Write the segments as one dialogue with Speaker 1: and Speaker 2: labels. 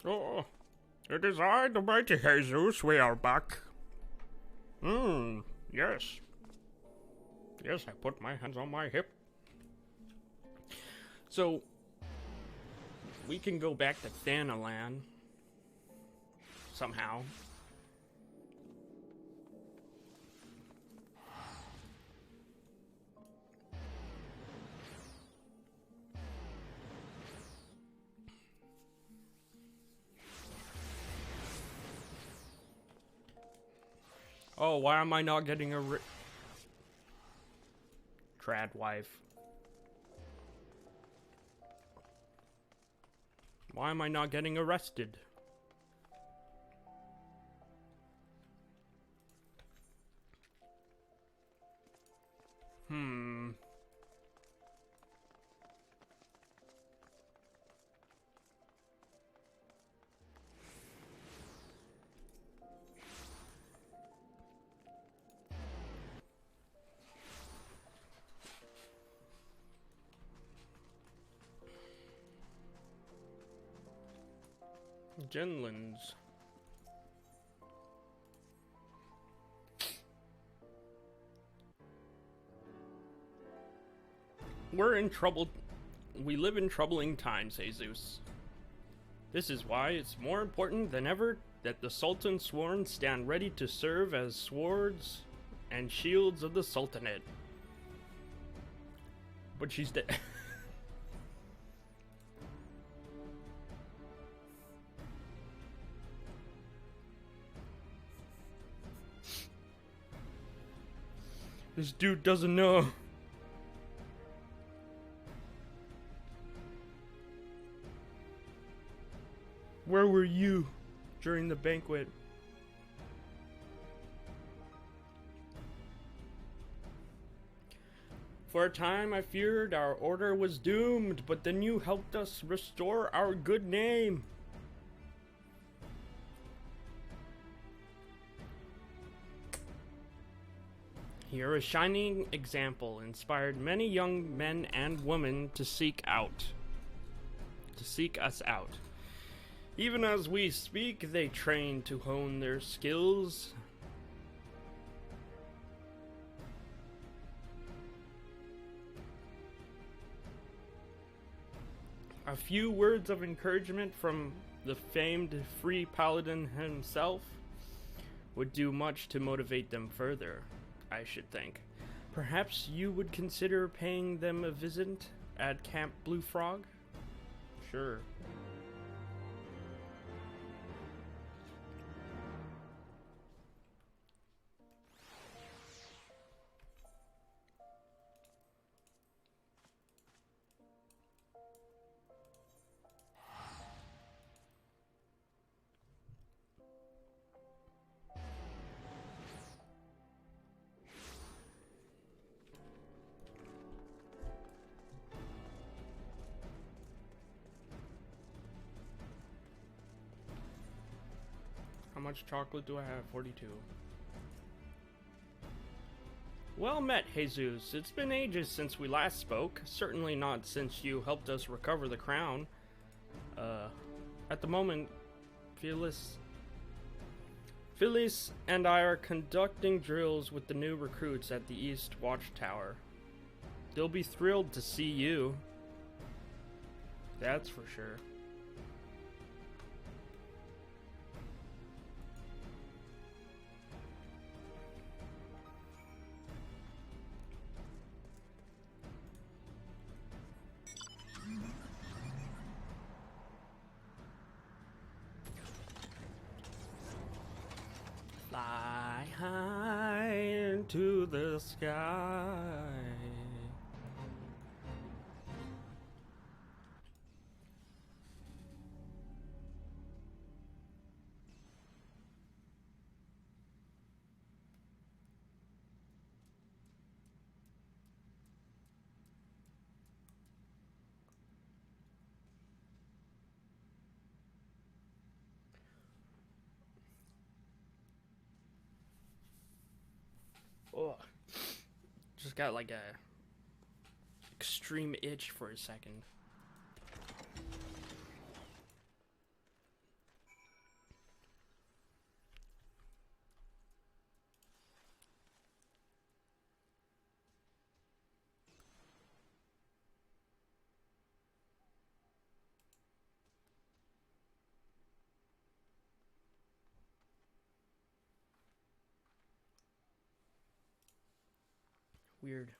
Speaker 1: Oh, it is I, the mighty Haysoos. We are back. Yes. Yes, I put my hands on my hip. So, we can go back to Thanalan. Somehow. Oh, why am I not getting a trad wife? Why am I not getting arrested? Genlands. We're in trouble. We live in troubling times, Haysoos. This is why it's more important than ever that the Sultan's sworn stand ready to serve as swords and shields of the Sultanate. But she's dead. This dude doesn't know. Where were you during the banquet? For a time I feared our order was doomed, but then you helped us restore our good name. You're a shining example, inspired many young men and women to seek us out. Even as we speak, they train to hone their skills. A few words of encouragement from the famed free paladin himself would do much to motivate them further, I should think. Perhaps you would consider paying them a visit at Camp Blue Frog? Sure. How much chocolate do I have? 42. Well met, Jesus. It's been ages since we last spoke. Certainly not since you helped us recover the crown. At the moment, Phyllis and I are conducting drills with the new recruits at the East Watchtower. They'll be thrilled to see you. That's for sure. Fly high into the sky. Oh, just got like a extreme itch for a second. weird.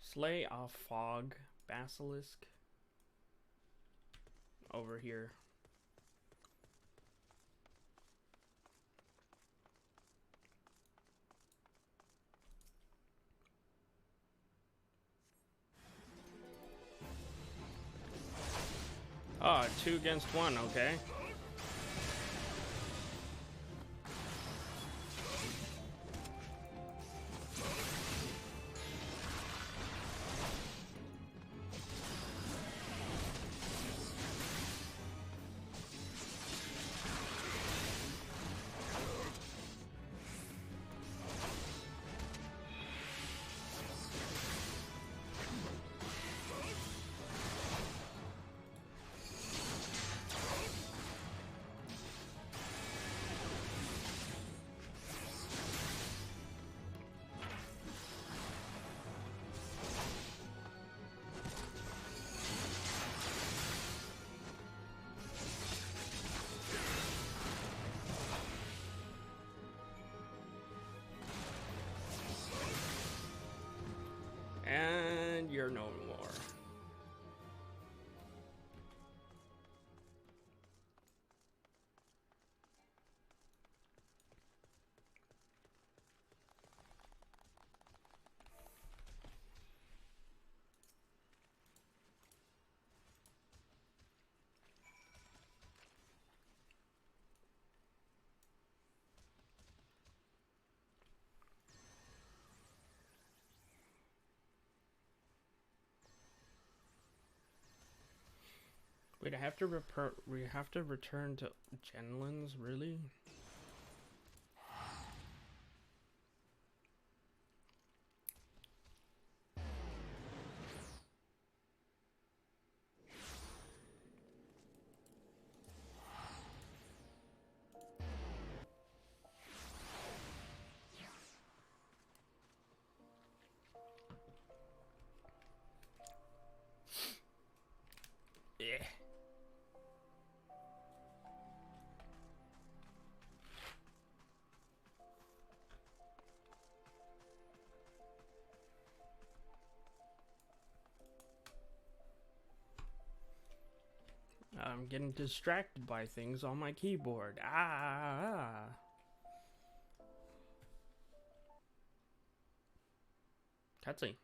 Speaker 1: Slay a fog basilisk over here. Oh, 2 against 1, okay. And you're no more. Wait, we have to return to Genlin's, really? Yeah. I'm getting distracted by things on my keyboard. Cutscene.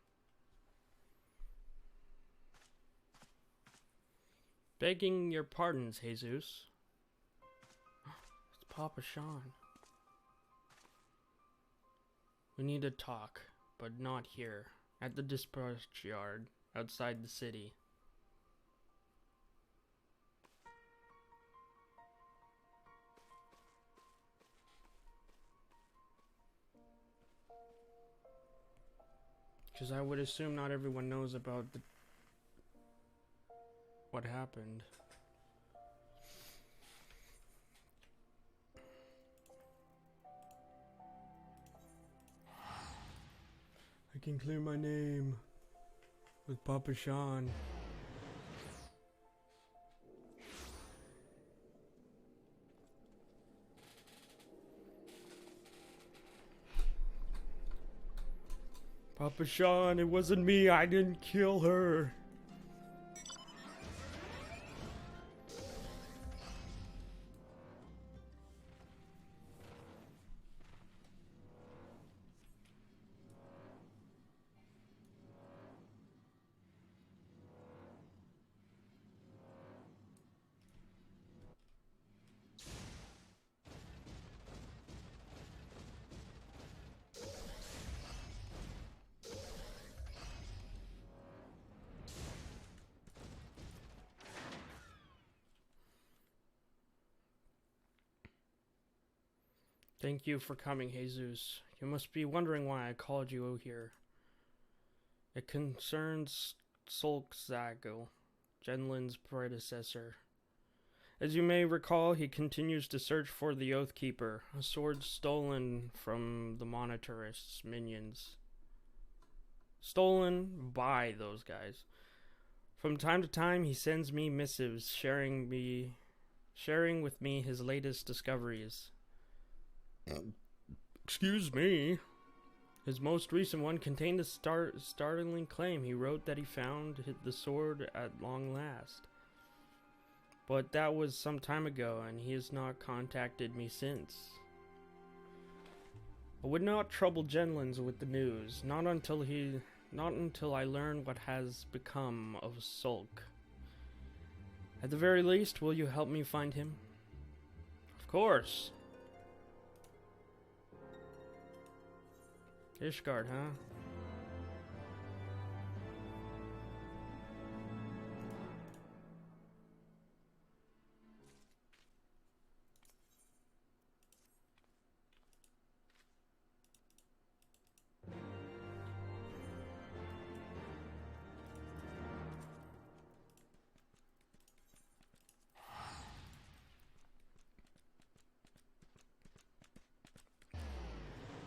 Speaker 1: Begging your pardons, Haysoos. It's Papa Sean. We need to talk, but not here. At the dispatch yard, outside the city. Because I would assume not everyone knows about what happened. I can clear my name with Papa Sean. Papa Sean, it wasn't me. I didn't kill her. Thank you for coming, Haysoos. You must be wondering why I called you here. It concerns Solkzago, Genlin's predecessor. As you may recall, he continues to search for the Oathkeeper, a sword stolen from the Monetarist's minions. Stolen by those guys. From time to time, he sends me missives, sharing with me his latest discoveries. Excuse me. His most recent one contained a startling claim. He wrote that he found the sword at long last. But that was some time ago, and he has not contacted me since. I would not trouble Genlins with the news, not until I learn what has become of Sulk. At the very least, will you help me find him? Of course. Ishgard, huh?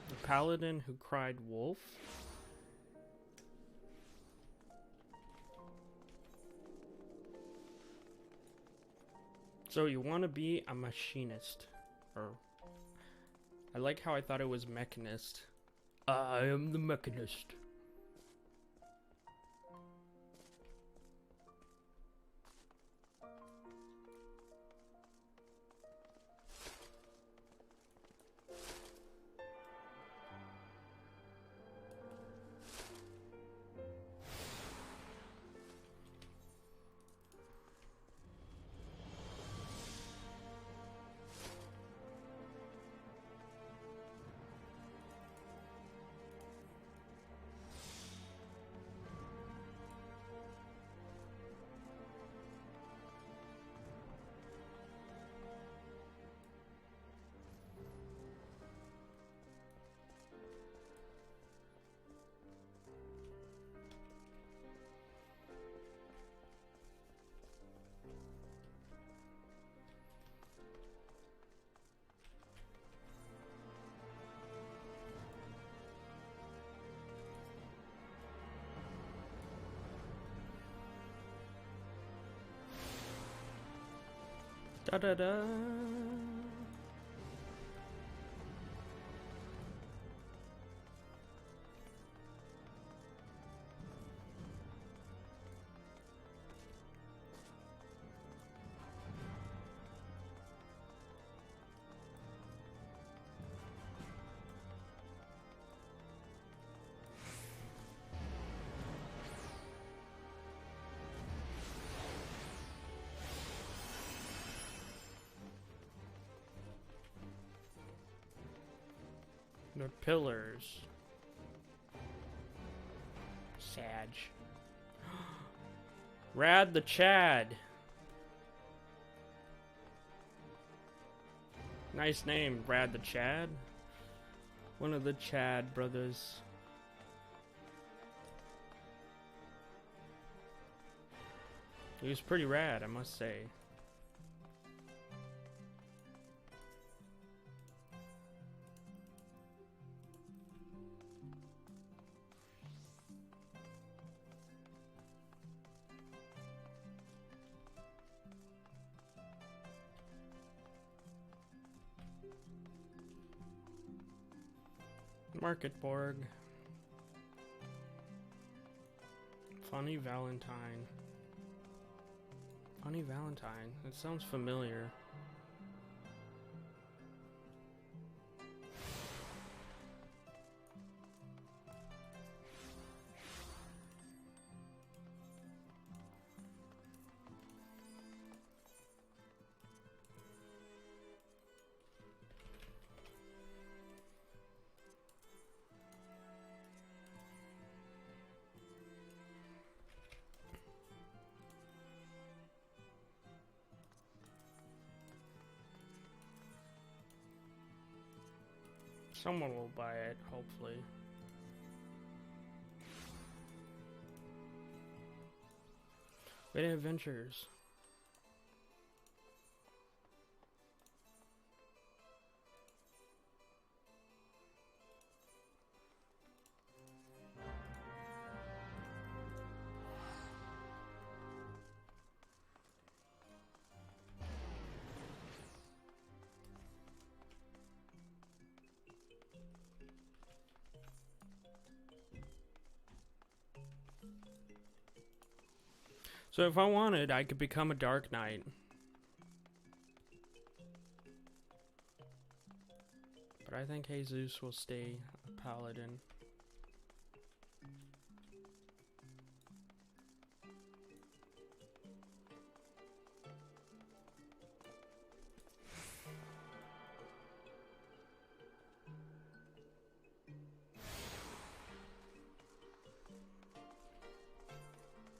Speaker 1: The paladin who cried wolf? So you want to be a machinist, or I like how I thought it was mechanist. I am the mechanist. Da da da. The pillars. Sag. Rad the Chad. Nice name, Rad the Chad. One of the Chad brothers. He was pretty rad, I must say. Marketborg. Funny Valentine. Funny Valentine. That sounds familiar. Someone will buy it, hopefully. Wait, adventures. So if I wanted, I could become a Dark Knight. But I think Haysoos will stay a paladin.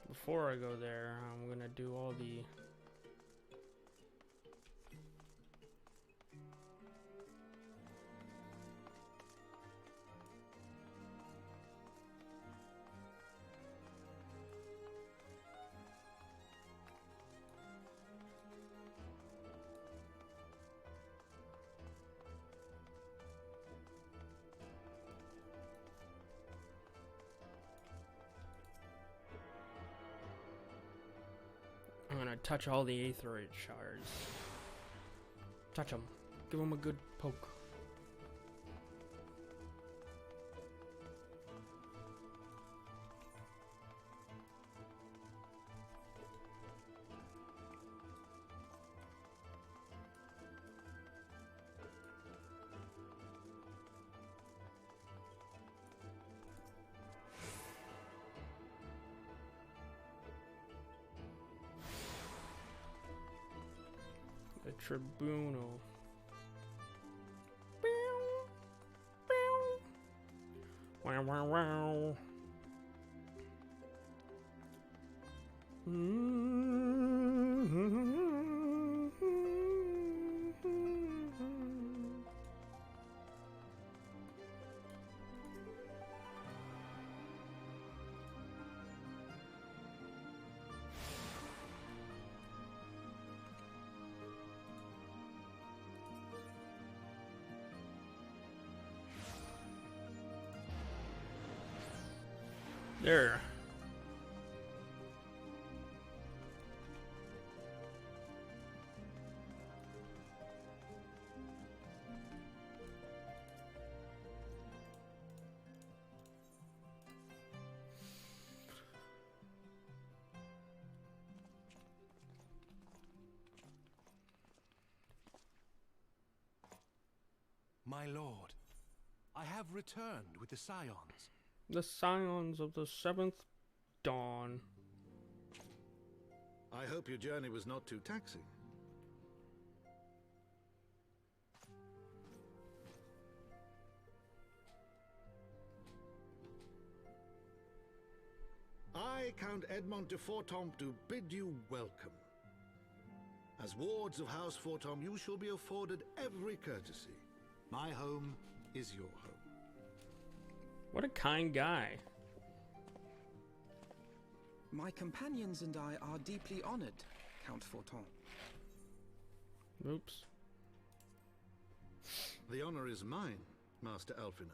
Speaker 1: Before I go there, I'm gonna do all the I'm gonna touch all the aetheroid shards. Touch them. Give them a good poke. The tribunal. Wow, wow, wow. There.
Speaker 2: My lord, I have returned with the scions.
Speaker 1: The scions of the 7th dawn.
Speaker 3: I hope your journey was not too taxing. I, Count Edmond de Fortomp, do bid you welcome. As wards of House Fortomp, you shall be afforded every courtesy. My home is your home.
Speaker 1: What a kind guy.
Speaker 4: My companions and I are deeply honored, Count Fortomp.
Speaker 1: Oops.
Speaker 3: The honor is mine, Master Alphino.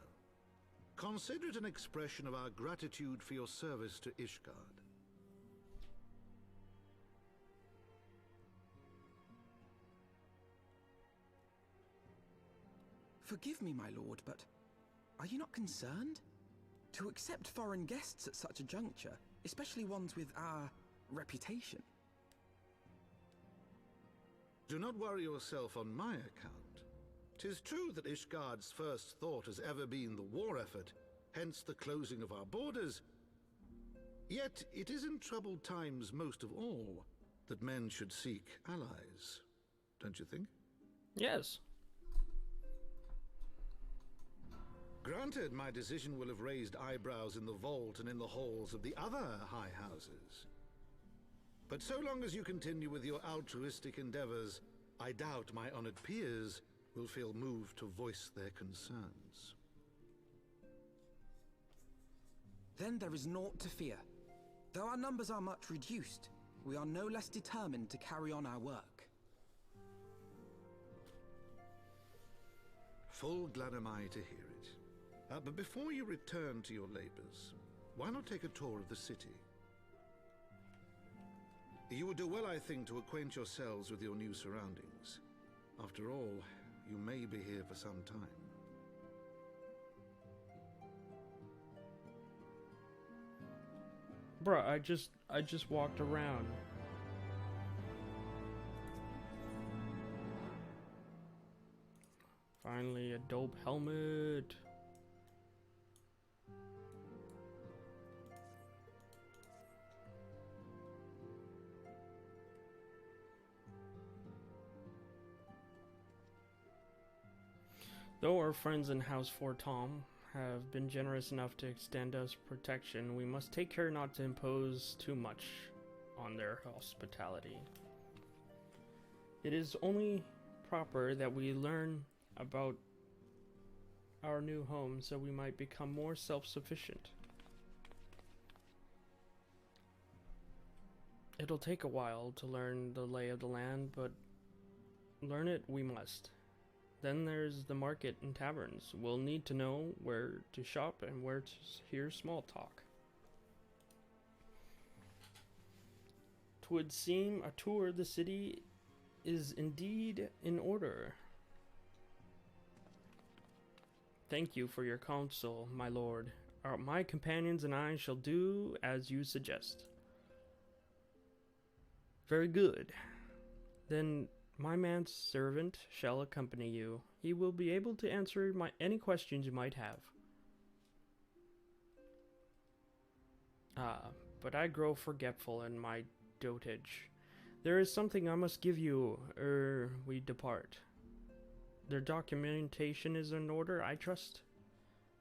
Speaker 3: Consider it an expression of our gratitude for your service to Ishgard.
Speaker 4: Forgive me, my lord, but are you not concerned? To accept foreign guests at such a juncture, especially ones with our reputation.
Speaker 3: Do not worry yourself on my account. 'Tis true that Ishgard's first thought has ever been the war effort, hence the closing of our borders. Yet it is in troubled times most of all that men should seek allies. Don't you think?
Speaker 1: Yes.
Speaker 3: Granted, my decision will have raised eyebrows in the vault and in the halls of the other high houses. But so long as you continue with your altruistic endeavors, I doubt my honored peers will feel moved to voice their concerns.
Speaker 4: Then there is naught to fear. Though our numbers are much reduced, we are no less determined to carry on our work.
Speaker 3: Full glad am I to hear it. But before you return to your labors, why not take a tour of the city? You would do well, I think, to acquaint yourselves with your new surroundings. After all, you may be here for some time.
Speaker 1: Bruh, I just walked around. Finally, a dope helmet. Though our friends in House Fort Tom have been generous enough to extend us protection, we must take care not to impose too much on their hospitality. It is only proper that we learn about our new home so we might become more self-sufficient. It'll take a while to learn the lay of the land, but learn it we must. Then there's the market and taverns. We'll need to know where to shop and where to hear small talk. 'Twould seem a tour of the city is indeed in order. Thank you for your counsel, my lord. My companions and I shall do as you suggest. Very good. Then my manservant shall accompany you. He will be able to answer any questions you might have. Ah, but I grow forgetful in my dotage. There is something I must give you ere we depart. Their documentation is in order, I trust?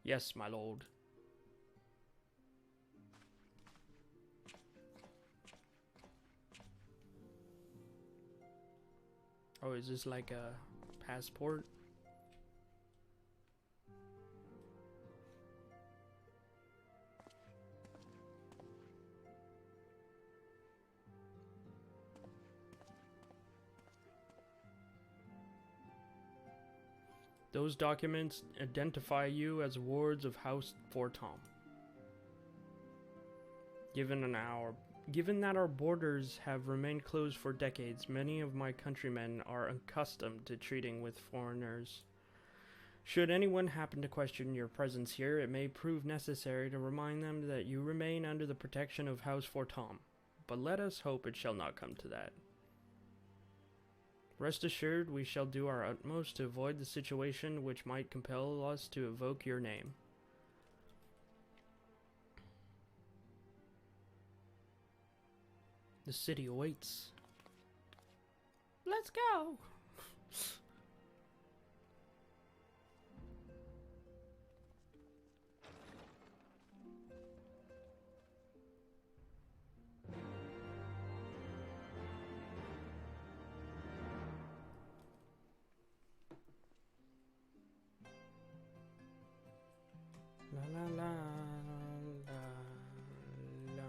Speaker 1: Yes, my lord. Oh, is this like a passport? Those documents identify you as wards of House Fort Tom. Given that our borders have remained closed for decades, many of my countrymen are accustomed to treating with foreigners. Should anyone happen to question your presence here, it may prove necessary to remind them that you remain under the protection of House Fort Tom. But let us hope it shall not come to that. Rest assured, we shall do our utmost to avoid the situation which might compel us to evoke your name. The city awaits. Let's go! La la la la la.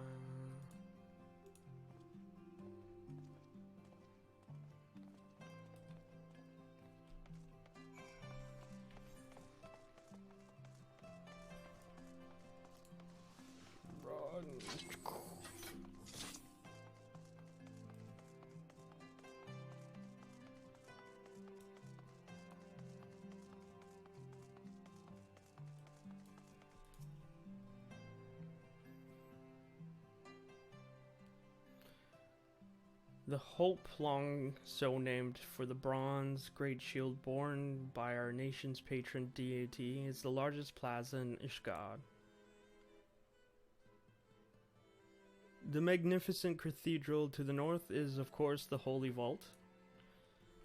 Speaker 1: Run. The hope long so named for the bronze great shield borne by our nation's patron deity is the largest plaza in Ishgard. The magnificent cathedral to the north is, of course, the Holy Vault.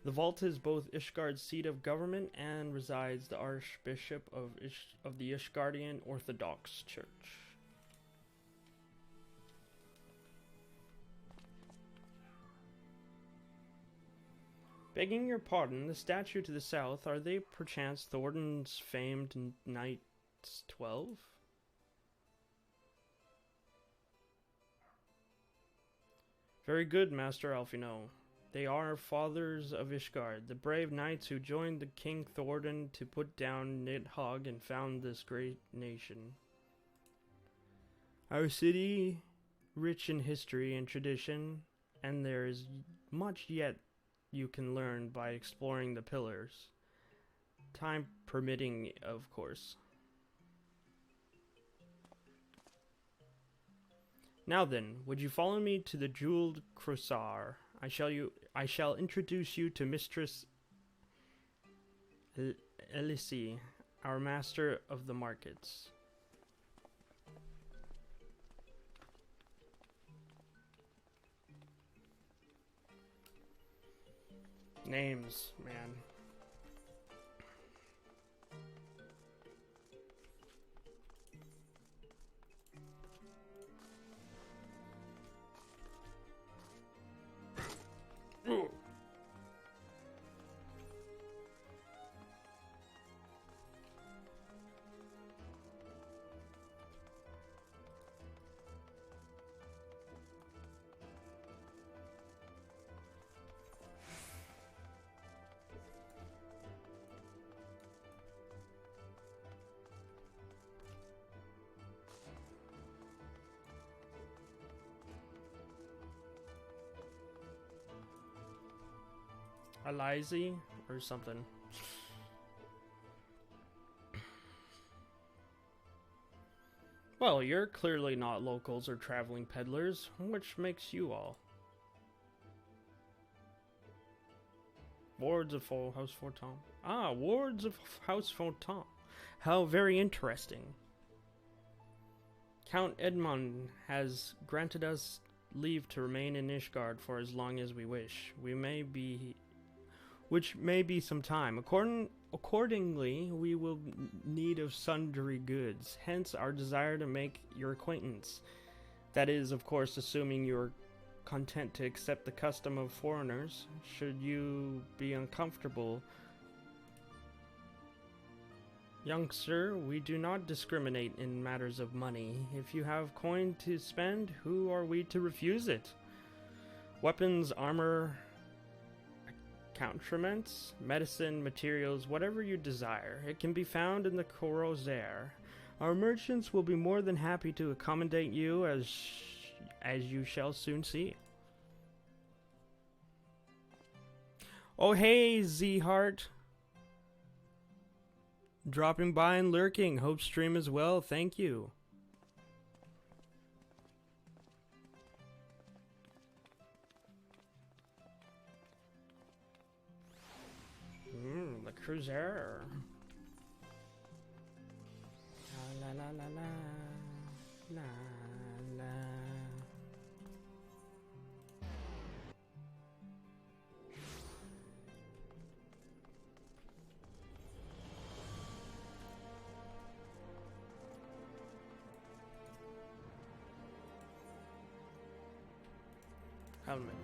Speaker 1: The vault is both Ishgard's seat of government and resides the Archbishop of the Ishgardian Orthodox Church. Begging your pardon, the statue to the south, are they perchance Thornton's famed Knights 12? Very good, Master Alfino. They are fathers of Ishgard, the brave knights who joined the King Thornton to put down Nidhogg and found this great nation. Our city, rich in history and tradition, and there is much yet you can learn by exploring the pillars. Time permitting, of course. Now then, would you follow me to the jeweled croissant? I shall introduce you to Mistress Elise, our master of the markets. Names, man. Ooh. Elise or something. Well, you're clearly not locals or traveling peddlers. Which makes you all? Wards of House Fortin. Ah, Wards of House Fortin. How very interesting. Count Edmond has granted us leave to remain in Ishgard for as long as we wish. Which may be some time. Accordingly, we will need of sundry goods, hence our desire to make your acquaintance. That is, of course, assuming you are content to accept the custom of foreigners. Should you be uncomfortable, young sir, we do not discriminate in matters of money. If you have coin to spend, who are we to refuse it? Weapons, armor, accoutrements, medicine, materials, whatever you desire. It can be found in the Corsair. Our merchants will be more than happy to accommodate you, as you shall soon see. Oh hey, Z-Heart. Dropping by and lurking. Hope stream as well. Thank you. The Cruiser. La la la la la la. Helmet.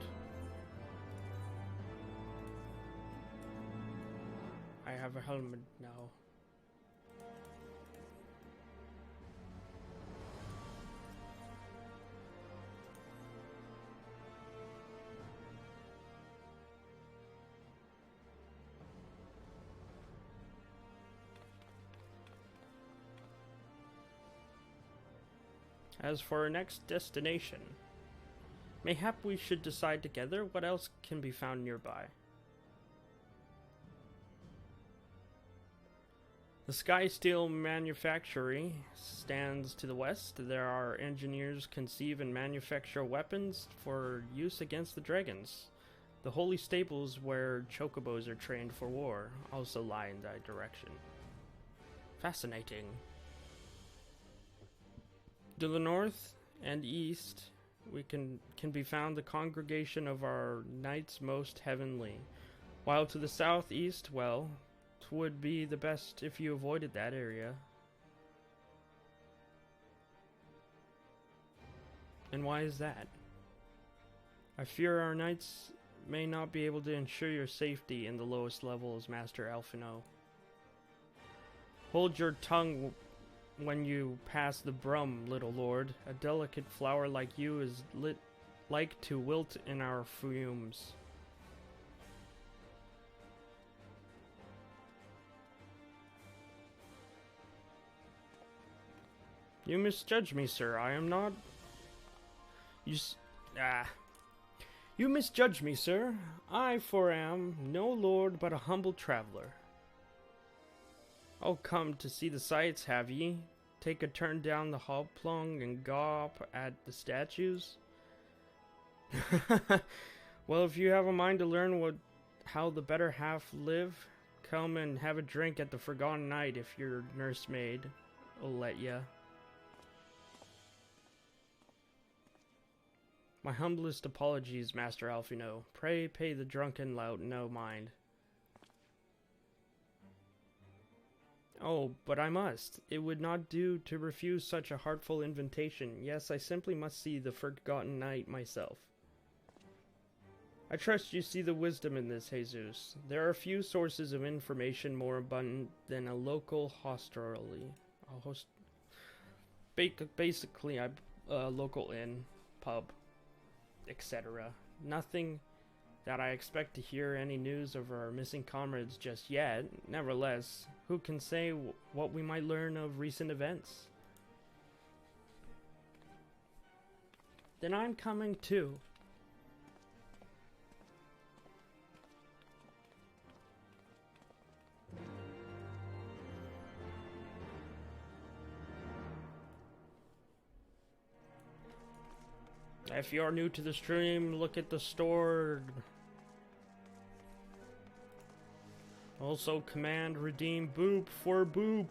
Speaker 1: I have a helmet now. As for our next destination, mayhap we should decide together what else can be found nearby. The Sky Steel Manufactory stands to the west. There are engineers conceive and manufacture weapons for use against the dragons. The holy stables where chocobos are trained for war also lie in that direction. Fascinating. To the north and east, we can be found the congregation of our knights most heavenly, while to the southeast, well, 'twould be the best if you avoided that area. And why is that? I fear our knights may not be able to ensure your safety in the lowest levels, Master Alphino. Hold your tongue when you pass the brum, little lord. A delicate flower like you is like to wilt in our fumes. You misjudge me, sir. I am not... You misjudge me, sir. I, for am no lord, but a humble traveler. Oh, come to see the sights, have ye? take a turn down the hobplong and gawp at the statues? Well, if you have a mind to learn how the better half live, come and have a drink at the Forgotten Night if your nursemaid will let ya. My humblest apologies, Master Alphino. Pray pay the drunken lout no mind. Oh, but I must. It would not do to refuse such a heartful invitation. Yes, I simply must see the Forgotten Night myself. I trust you see the wisdom in this, Haysoos. There are few sources of information more abundant than a local hostelry. Basically, a local inn, pub, etc. Nothing that I expect to hear any news of our missing comrades just yet. Nevertheless, who can say what we might learn of recent events? Then I'm coming too. If you're new to the stream, look at the store. Also, command redeem boop for boop.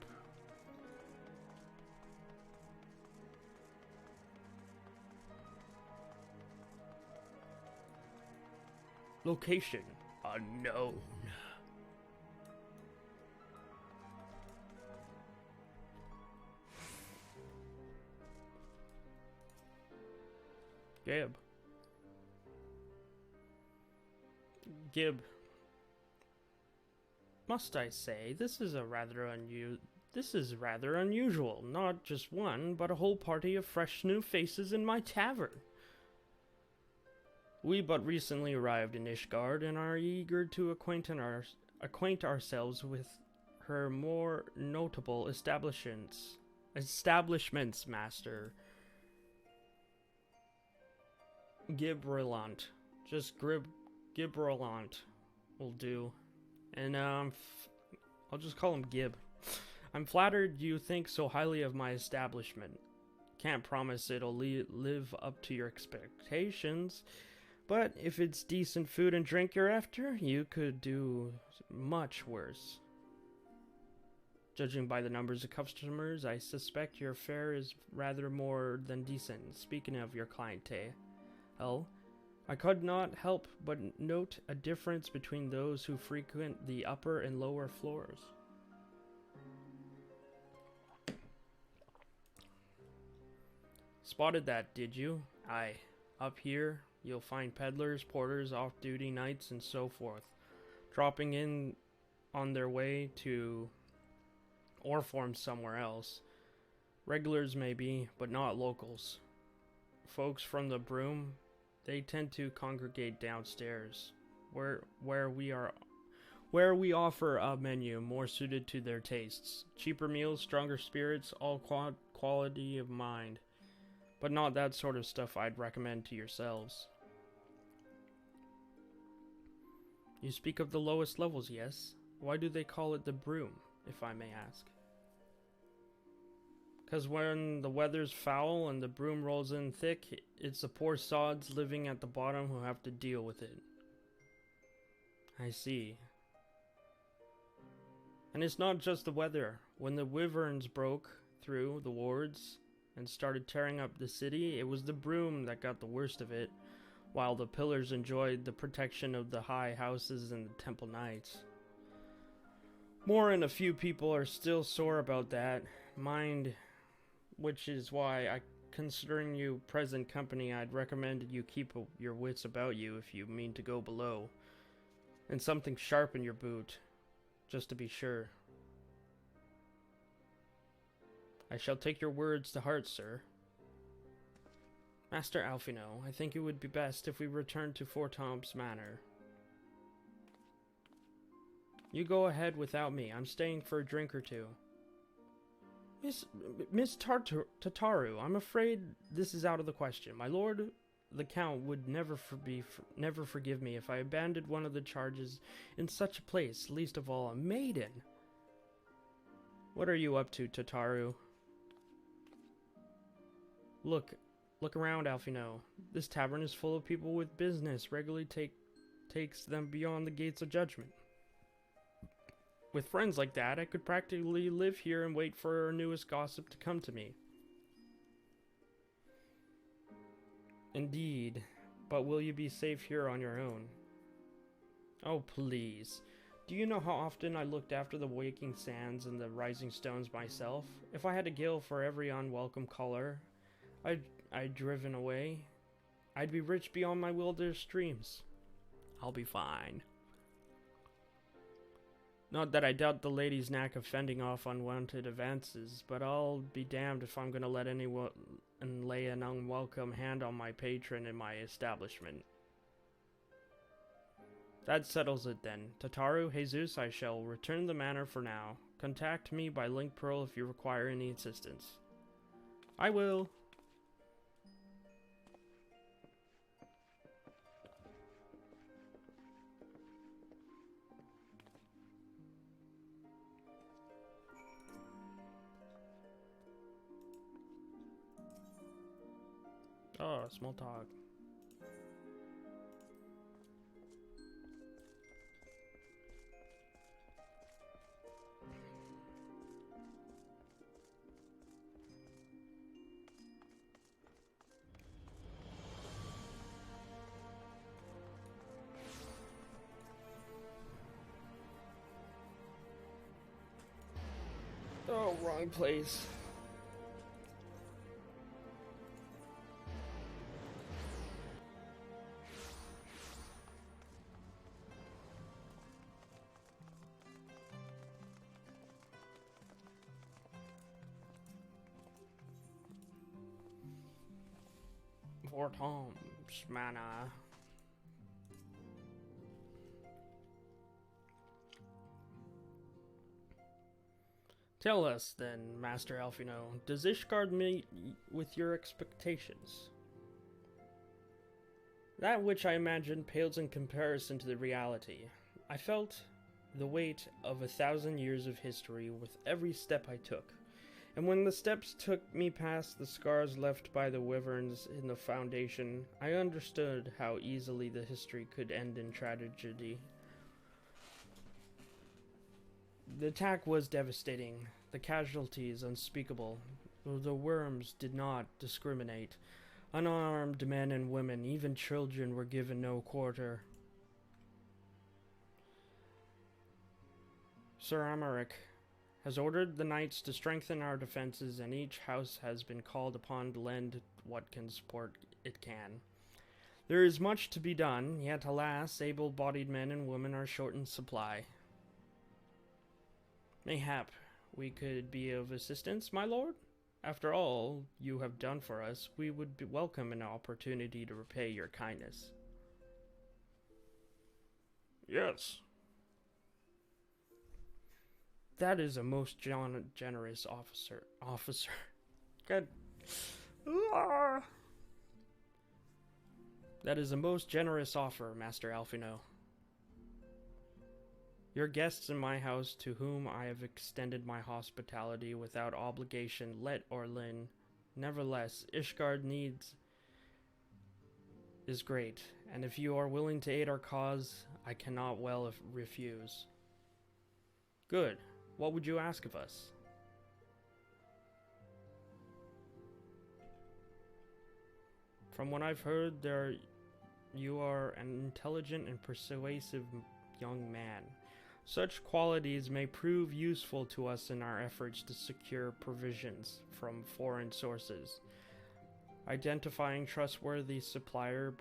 Speaker 1: Location unknown. Gib. Must I say, this is rather unusual. Not just one, but a whole party of fresh new faces in my tavern. We but recently arrived in Ishgard and are eager to acquaint ourselves with her more notable establishments, Master. Gibrelant. Just Gibrelant will do. And I'll just call him Gib. I'm flattered you think so highly of my establishment. Can't promise it'll live up to your expectations, but if it's decent food and drink you're after, you could do much worse. Judging by the numbers of customers, I suspect your fare is rather more than decent. Speaking of your clientele, I could not help but note a difference between those who frequent the upper and lower floors. Spotted that, did you? Aye. Up here, you'll find peddlers, porters, off-duty knights, and so forth, dropping in on their way to or from somewhere else. Regulars maybe, but not locals. Folks from the Broom, they tend to congregate downstairs, where we offer a menu more suited to their tastes. Cheaper meals, stronger spirits, all quality of mind. But not that sort of stuff I'd recommend to yourselves. You speak of the lowest levels, yes? Why do they call it the Broom, if I may ask? 'Cause when the weather's foul and the broom rolls in thick, it's the poor sods living at the bottom who have to deal with it. I see. And it's not just the weather. When the wyverns broke through the wards and started tearing up the city, it was the broom that got the worst of it, while the pillars enjoyed the protection of the high houses and the temple knights. More than a few people are still sore about that. Mind, which is why, considering you present company, I'd recommend you keep your wits about you if you mean to go below. And something sharp in your boot, just to be sure. I shall take your words to heart, sir. Master Alphino, I think it would be best if we return to Fortom's Manor. You go ahead without me. I'm staying for a drink or two. Miss Tataru, I'm afraid this is out of the question. My lord, the Count, would never forgive me if I abandoned one of the charges in such a place, least of all a maiden. What are you up to, Tataru? Look around, Alfino. This tavern is full of people with business. Regularly takes them beyond the gates of judgment. With friends like that, I could practically live here and wait for our newest gossip to come to me. Indeed, but will you be safe here on your own? Oh, please. Do you know how often I looked after the waking sands and the rising stones myself? If I had to gill for every unwelcome caller I'd driven away, I'd be rich beyond my wildest dreams. I'll be fine. Not that I doubt the lady's knack of fending off unwanted advances, but I'll be damned if I'm gonna let anyone lay an unwelcome hand on my patron in my establishment. That settles it then. Tataru, Haysoos, I shall return the manor for now. Contact me by link pearl if you require any assistance. I will. Oh, small talk. Oh, wrong place. Fort Holmes, Manor. Tell us then, Master Alfino, does Ishgard meet with your expectations? That which I imagined pales in comparison to the reality. I felt the weight of 1,000 years of history with every step I took. And when the steps took me past the scars left by the wyverns in the foundation, I understood how easily the history could end in tragedy. The attack was devastating, the casualties unspeakable. The worms did not discriminate. Unarmed men and women, even children, were given no quarter. Sir Amaric has ordered the knights to strengthen our defenses, and each house has been called upon to lend what can support it can. There is much to be done, yet alas, able-bodied men and women are short in supply. Mayhap we could be of assistance, my lord? After all you have done for us, we would welcome an opportunity to repay your kindness. Yes. That is a most generous officer. Good. That is a most generous offer, Master Alfino. Your guests in my house, to whom I have extended my hospitality without obligation, let or lin. Nevertheless, Ishgard needs is great, and if you are willing to aid our cause, I cannot well refuse. Good. What would you ask of us? From what I've heard, you are an intelligent and persuasive young man. Such qualities may prove useful to us in our efforts to secure provisions from foreign sources. Identifying trustworthy suppliers,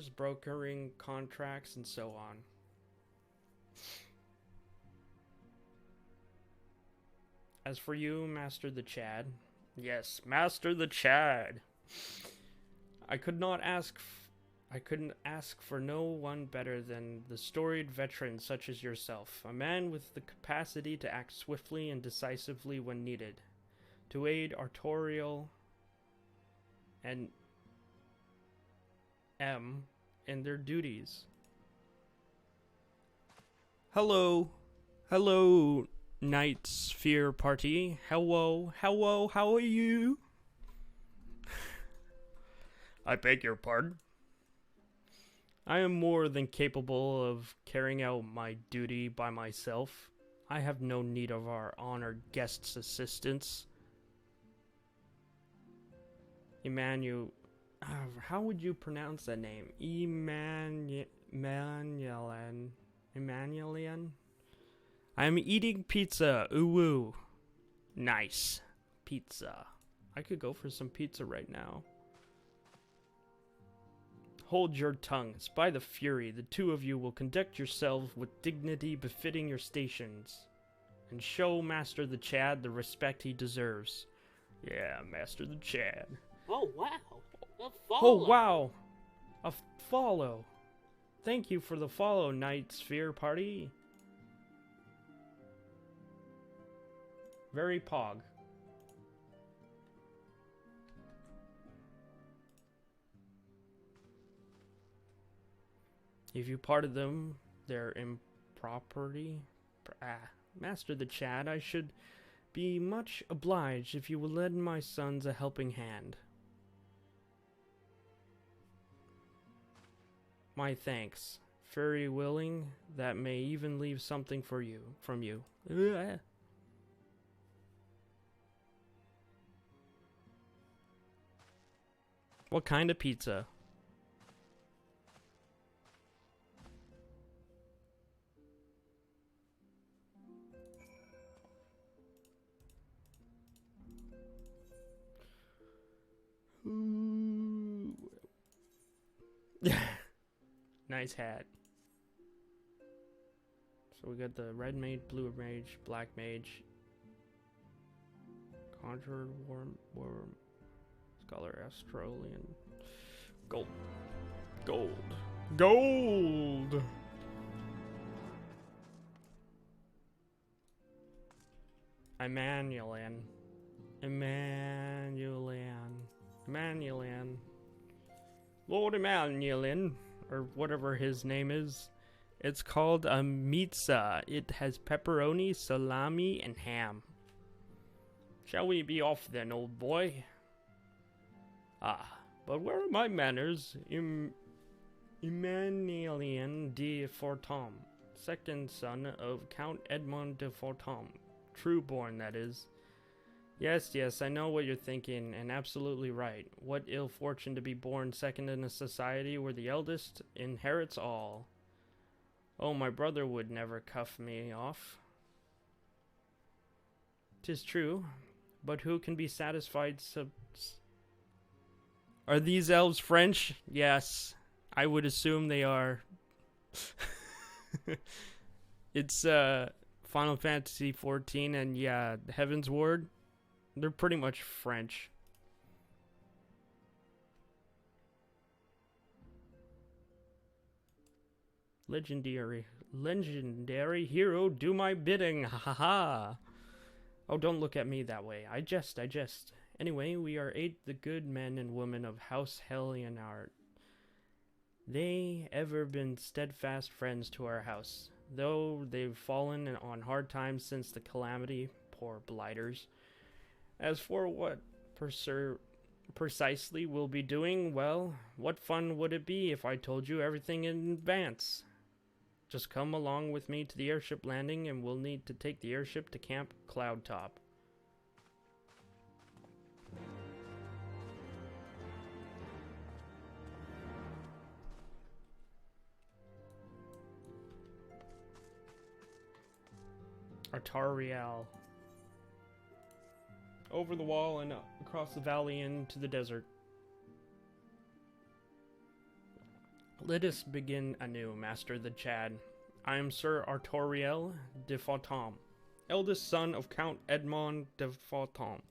Speaker 1: brokering contracts, and so on. As for you, Master the Chad. Yes, Master the Chad. I couldn't ask for no one better than the storied veteran such as yourself, a man with the capacity to act swiftly and decisively when needed, to aid Artorial and M in their duties. Hello, Night Sphere Party. Hello, how are you? I beg your pardon? I am more than capable of carrying out my duty by myself. I have no need of our honored guest's assistance. Emmanuel... how would you pronounce that name? Emmanuelian. I am eating pizza. Ooh woo. Nice. Pizza. I could go for some pizza right now. Hold your tongues. By the Fury, the two of you will conduct yourselves with dignity befitting your stations, and show Master the Chad the respect he deserves. Yeah, Master the Chad.
Speaker 5: Oh, wow. A follow.
Speaker 1: Oh, wow. A follow. Thank you for the follow, Night Sphere Party. Very pog. If you parted them, their improperty... Master the Chad, I should be much obliged if you will lend my sons a helping hand. My thanks. Very willing, that may even leave something for you, from you. What kind of pizza? Nice hat. So we got the red mage, blue mage, black mage, conjurer, worm, scholar, astrolian, gold. Emmanuelian. Lord Emmanuelian, or whatever his name is. It's called a pizza. It has pepperoni, salami, and ham. Shall we be off then, old boy? But where are my manners? Emmanuelian de Fortom, second son of Count Edmond de Fortom. Trueborn, that is. Yes, I know what you're thinking, and absolutely right. What ill fortune to be born second in a society where the eldest inherits all. Oh, my brother would never cuff me off. 'Tis true, but who can be satisfied Are these elves French? Yes, I would assume they are. It's, Final Fantasy XIV, and yeah, Heaven's Ward. They're pretty much French. Legendary hero, do my bidding. Ha ha ha. Oh, don't look at me that way. I jest. Anyway, we are 8 the good men and women of House Helionart. They ever been steadfast friends to our house, though they've fallen on hard times since the calamity. Poor blighters. As for what precisely we'll be doing, well, what fun would it be if I told you everything in advance? Just come along with me to the airship landing, and we'll need to take the airship to Camp Cloudtop. Artariel. Over the wall and across the valley into the desert. Let us begin anew, Master the Chad. I am Sir Artariel de Fortom, eldest son of Count Edmond de Fortom.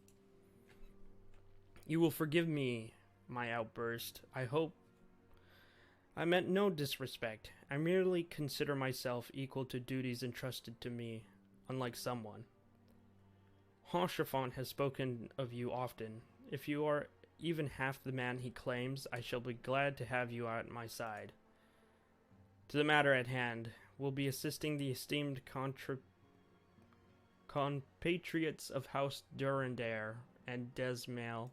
Speaker 1: You will forgive me my outburst. I hope I meant no disrespect. I merely consider myself equal to duties entrusted to me, unlike someone. Honchefant has spoken of you often. If you are even half the man he claims, I shall be glad to have you at my side. To the matter at hand, we'll be assisting the esteemed compatriots of House Durandare and Desmail.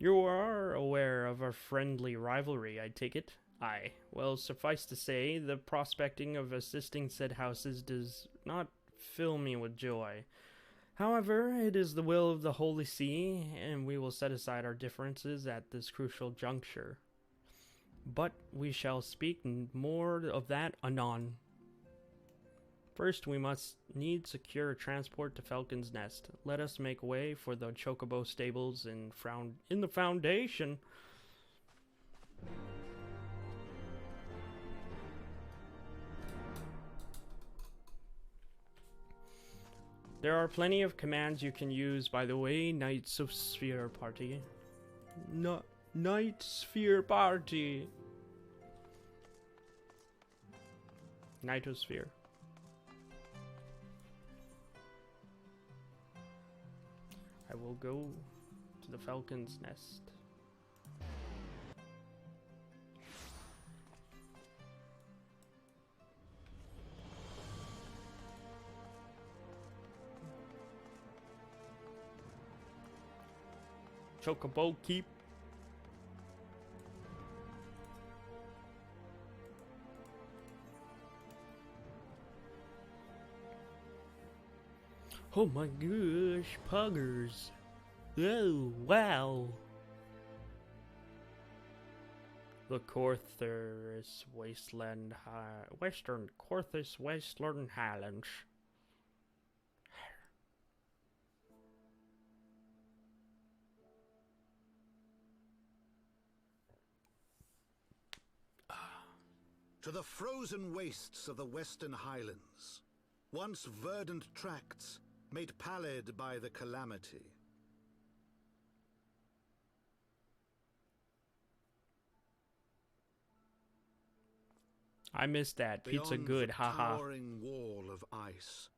Speaker 1: You are aware of our friendly rivalry, I take it? Aye. Well, suffice to say, the prospecting of assisting said houses does not fill me with joy. However, it is the will of the Holy See, and we will set aside our differences at this crucial juncture. But we shall speak more of that anon. First, we must need secure transport to Falcon's Nest. Let us make way for the Chocobo stables in the Foundation. There are plenty of commands you can use, by the way, Knights of Sphere Party. Night Sphere Party. Nightosphere. I will go to the Falcon's Nest. Chocobo Keep. Oh my gosh, puggers. Oh, wow. The Corthus Wasteland Western Corthus Wasteland Highlands.
Speaker 3: To the frozen wastes of the Western Highlands, once verdant tracts made pallid by the calamity.
Speaker 1: I missed that. Pizza
Speaker 3: Beyond
Speaker 1: good,
Speaker 3: the
Speaker 1: haha.
Speaker 3: towering wall of ice,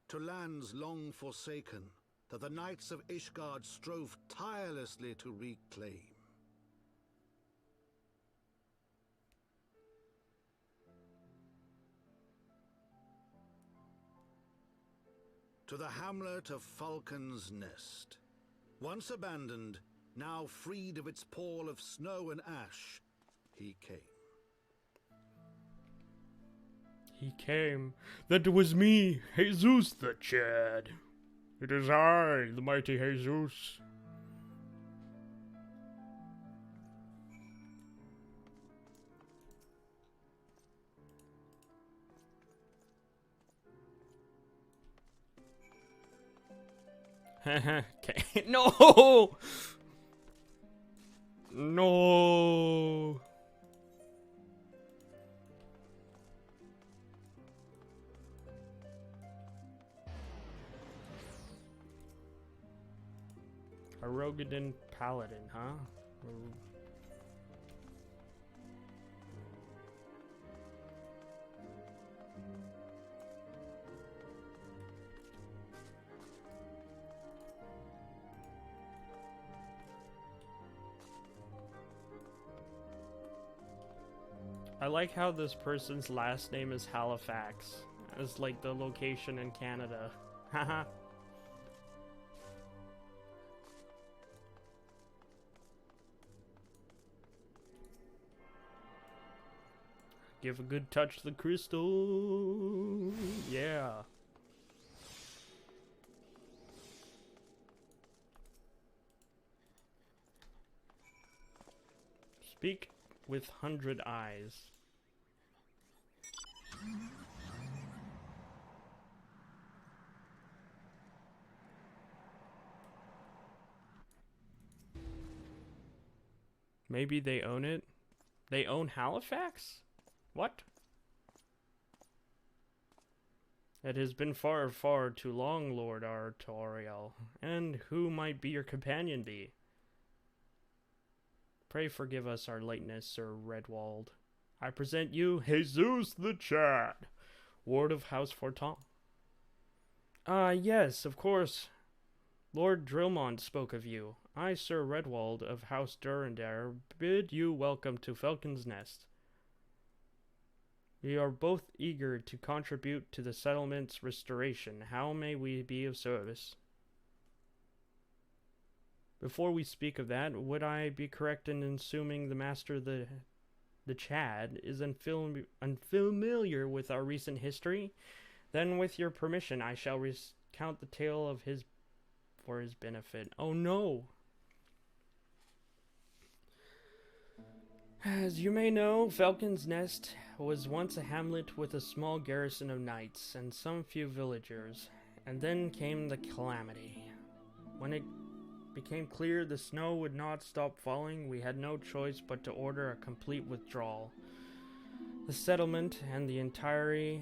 Speaker 3: to lands long forsaken that the Knights of Ishgard strove tirelessly to reclaim. To the hamlet of Falcon's Nest. Once abandoned, now freed of its pall of snow and ash, he came.
Speaker 1: He came. That was me, Haysoos the Chad. It is I, the mighty Haysoos. Okay. No! No! A Rogadin Paladin, huh? I like how this person's last name is Halifax. It's like the location in Canada. Haha. Give a good touch to the crystal. Yeah. Speak with 100 eyes. Maybe they own it? They own Halifax? What? It has been far, far too long, Lord Artoriel. And who might be your companion be? Pray forgive us our lateness, Sir Redwald. I present you, Haysoos the Chad, Ward of House Forton. Yes, of course. Lord Drillmont spoke of you. I, Sir Redwald of House Durandare, bid you welcome to Falcon's Nest. We are both eager to contribute to the settlement's restoration. How may we be of service? Before we speak of that, would I be correct in assuming the master of the Chad is unfamiliar with our recent history? Then, with your permission, I shall recount the tale of his for his benefit. Oh no! As you may know, Falcon's Nest was once a hamlet with a small garrison of knights and some few villagers, and then came the calamity. When it became clear the snow would not stop falling, we had no choice but to order a complete withdrawal. The settlement and the entirety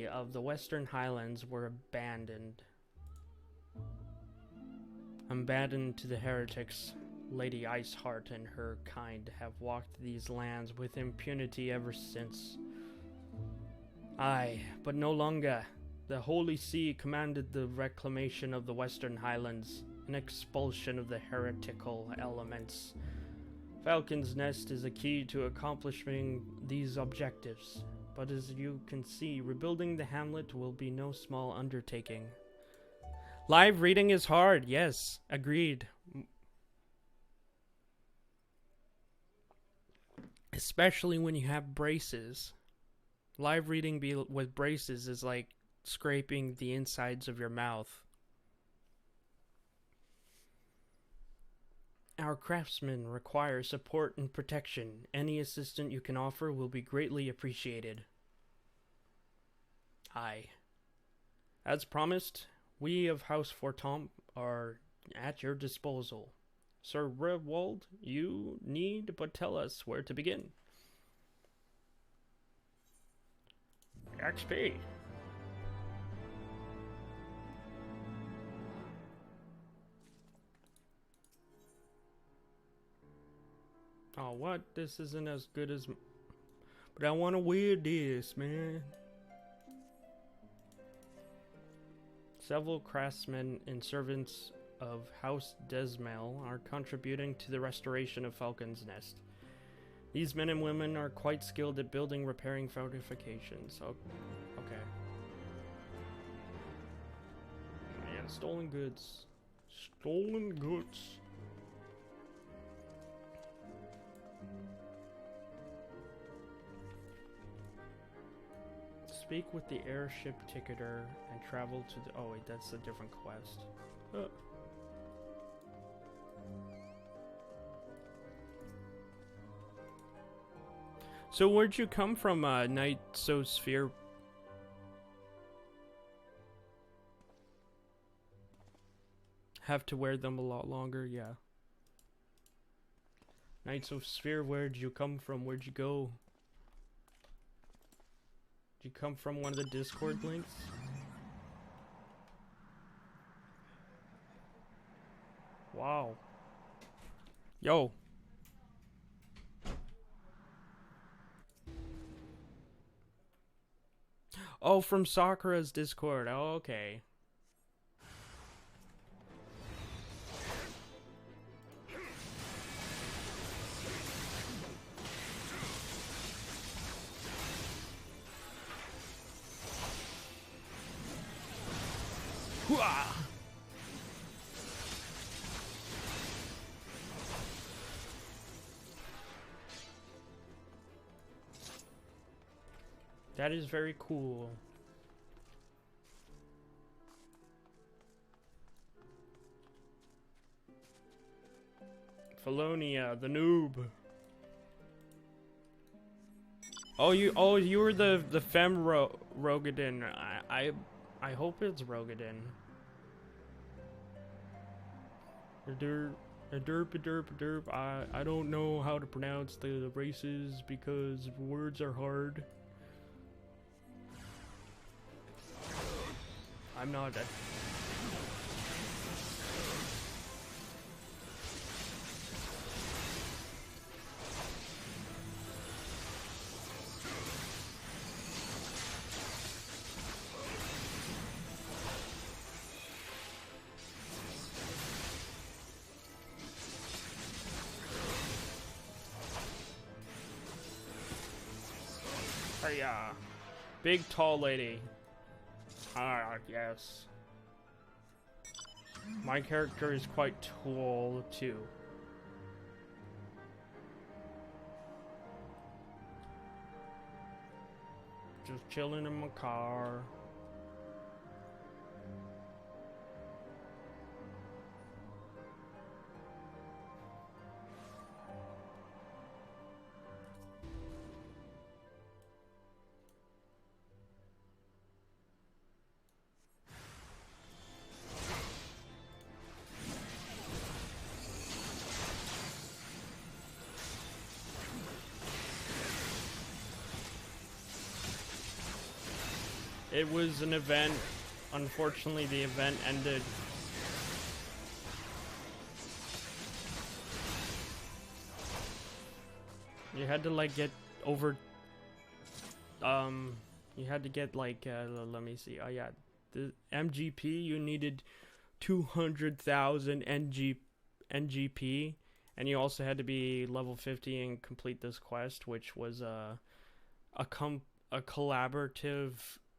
Speaker 1: of the Western Highlands were abandoned to the heretics. Lady Iceheart and her kind have walked these lands with impunity ever since. Aye, but no longer. The Holy See commanded the reclamation of the Western Highlands, an expulsion of the heretical elements. Falcon's Nest is a key to accomplishing these objectives, but as you can see, rebuilding the hamlet will be no small undertaking. Live reading is hard, yes, agreed. Especially when you have braces. Live reading with braces is like scraping the insides of your mouth. Our craftsmen require support and protection. Any assistance you can offer will be greatly appreciated. Aye. As promised, we of House Fortomp are at your disposal. Sir Rewald, you need but tell us where to begin. XP. Oh, what? This isn't as good as... But I want to wear this, man. Several craftsmen and servants of House Desmail are contributing to the restoration of Falcon's Nest. These men and women are quite skilled at building, repairing fortifications. Oh, okay. Yeah, stolen goods. Stolen goods. Speak with the airship ticketer and travel to the... Oh wait, that's a different quest. So where'd you come from, Haysoos? Have to wear them a lot longer, yeah. Haysoos, where'd you come from? Where'd you go? Did you come from one of the Discord links? Wow. Yo. Oh, from Sakura's Discord. Oh, okay. Hooah! That is very cool. Felonia, the noob. Oh, you were the femme Rogadin. I hope it's Rogadin. Derp. I don't know how to pronounce the races because words are hard. I'm not a... Hiya. Big tall lady. Ah, yes. My character is quite tall too. Just chilling in my car. It was an event. Unfortunately, the event ended. You had to like get over. You had to get like. Let me see. Oh yeah, the MGP. You needed 200,000 NGP, and you also had to be level 50 and complete this quest, which was a collaborative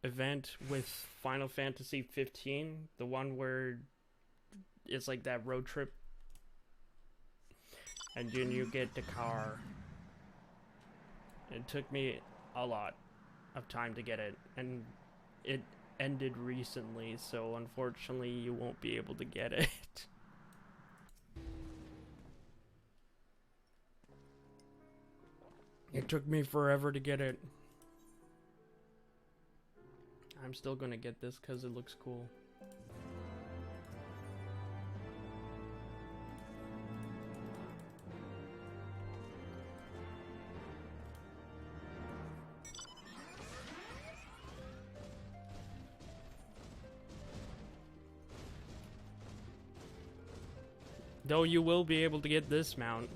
Speaker 1: event with Final Fantasy 15, the one where it's like that road trip, and then you get the car. It took me a lot of time to get it, and it ended recently, so unfortunately you won't be able to get it. It took me forever to get it. I'm still gonna get this because it looks cool. Though you will be able to get this mount.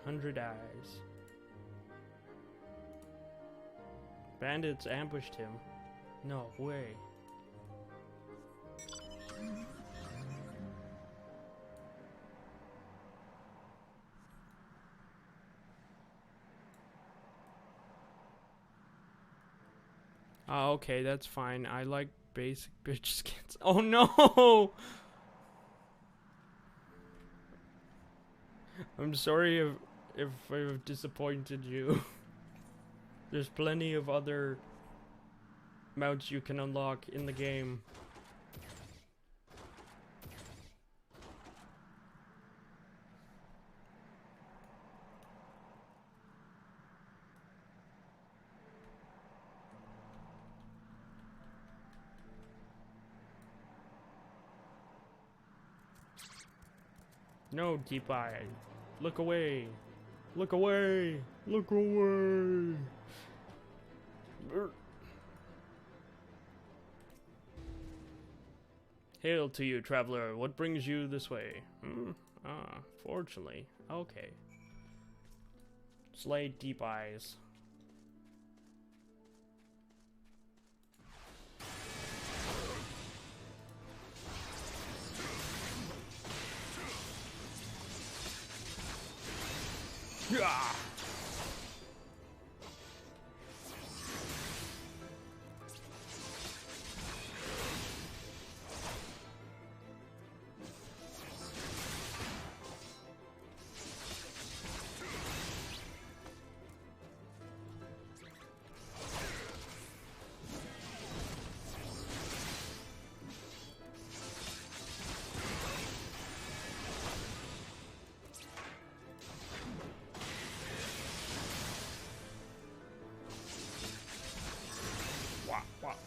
Speaker 1: "100 eyes. Bandits ambushed him. No way. Oh, okay, that's fine. I like basic bitch skins. Oh no! I'm sorry if I've disappointed you. There's plenty of other mounts you can unlock in the game. No, Deep Eye. Look away. Look away. Look away. Hail to you, traveler. What brings you this way? Ah, fortunately. Okay. Slay Deep Eyes. Yeah.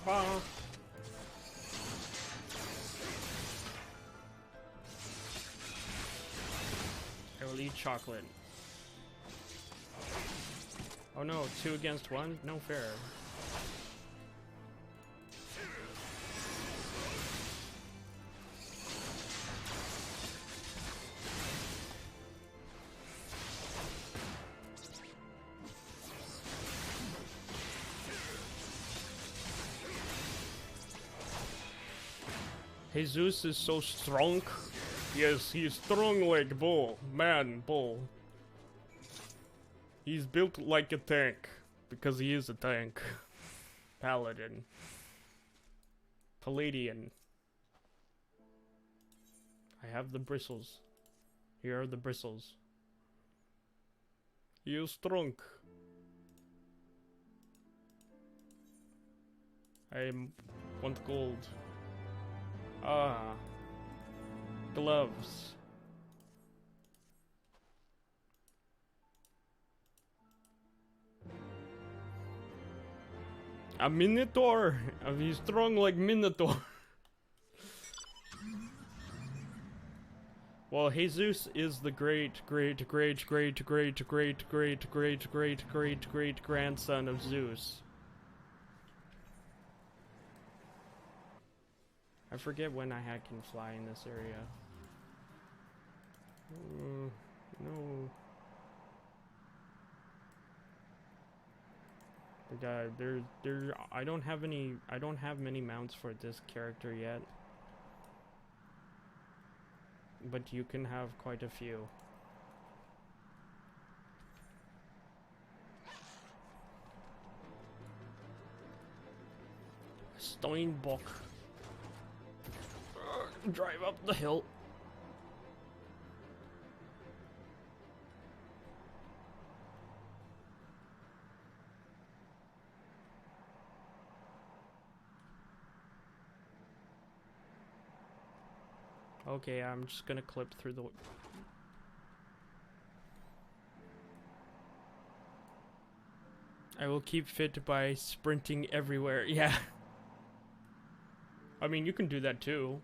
Speaker 1: I will eat chocolate. Oh no, 2 against 1? No fair. Haysoos is so strong. Yes, he's strong like bull. Man, bull. He's built like a tank. Because he is a tank. Paladin. Palladian. I have the bristles. Here are the bristles. He is strong. I want gold. Ah. Gloves. A Minotaur! He's strong like Minotaur. Well, Haysoos is the great grandson of Zeus. I forget when I can fly in this area. No. I don't have many mounts for this character yet. But you can have quite a few. Steinbock. Drive up the hill. Okay, I'm just gonna clip through the... I will keep fit by sprinting everywhere. Yeah. I mean, you can do that too.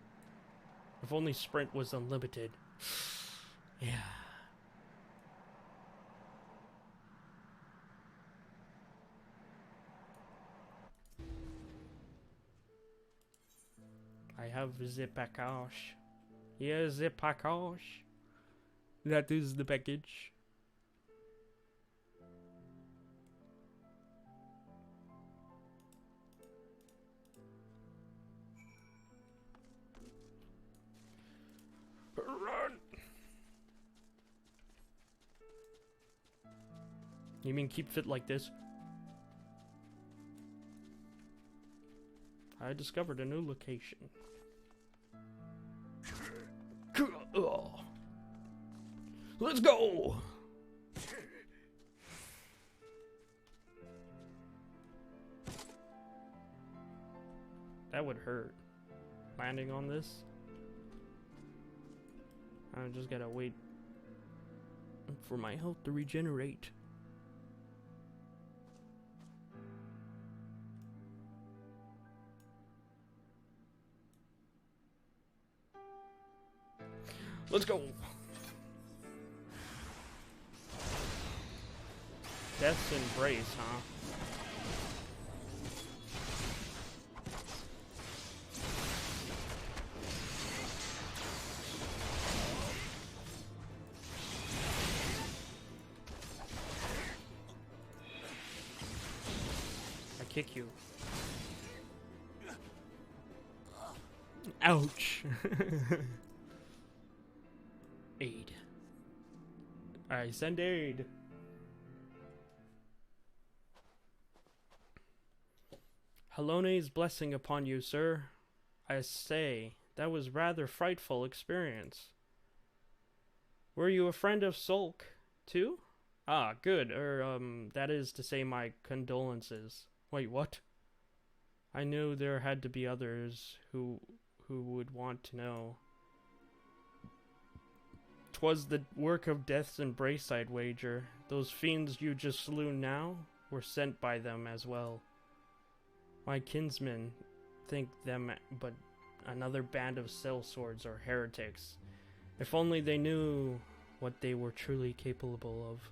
Speaker 1: If only sprint was unlimited. Yeah. I have the package. Here's the package. That is the package. Run! You mean keep fit like this? I discovered a new location. Let's go! That would hurt. Landing on this. I just gotta wait for my health to regenerate. Let's go! Death's Embrace, huh? I kick you. Ouch! Aid. I send aid. Halone's blessing upon you, sir. I say, that was rather frightful experience. Were you a friend of Sulk, too? Ah, good. That is to say my condolences. Wait, what? I knew there had to be others who would want to know. 'Twas the work of Death's Embrace, I'd wager. Those fiends you just slew now were sent by them as well. My kinsmen think them but another band of sellswords or heretics. If only they knew what they were truly capable of.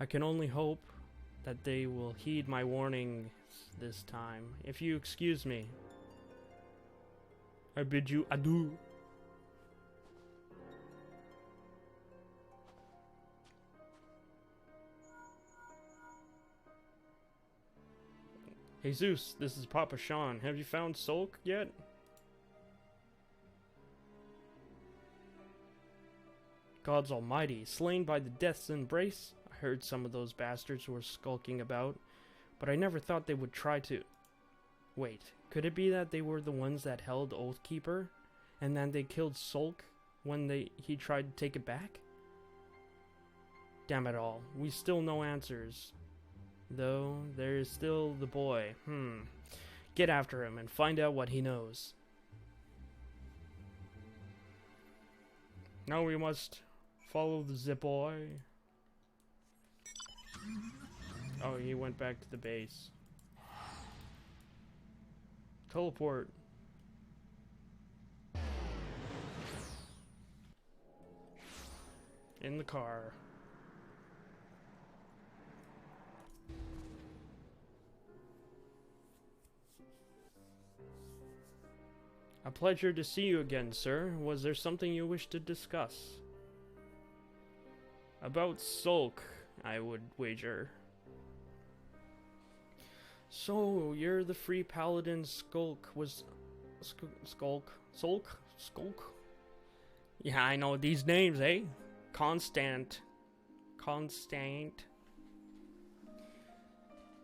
Speaker 1: I can only hope that they will heed my warnings this time. If you excuse me, I bid you adieu. Hey Zeus, this is Papa Sean. Have you found Sulk yet? Gods almighty, slain by the Death's Embrace? I heard some of those bastards were skulking about, But I never thought they would try to... Wait, could it be that they were the ones that held Oathkeeper? And then they killed Sulk when he tried to take it back? Damn it all, we still no answers. Though, there is still the boy. Get after him and find out what he knows. Now we must follow the boy. Oh, he went back to the base. Teleport. In the car. A pleasure to see you again, sir. Was there something you wish to discuss? About Sulk, I would wager. So, you're the Free Paladin Skulk was... Sulk? Yeah, I know these names, eh? Constant.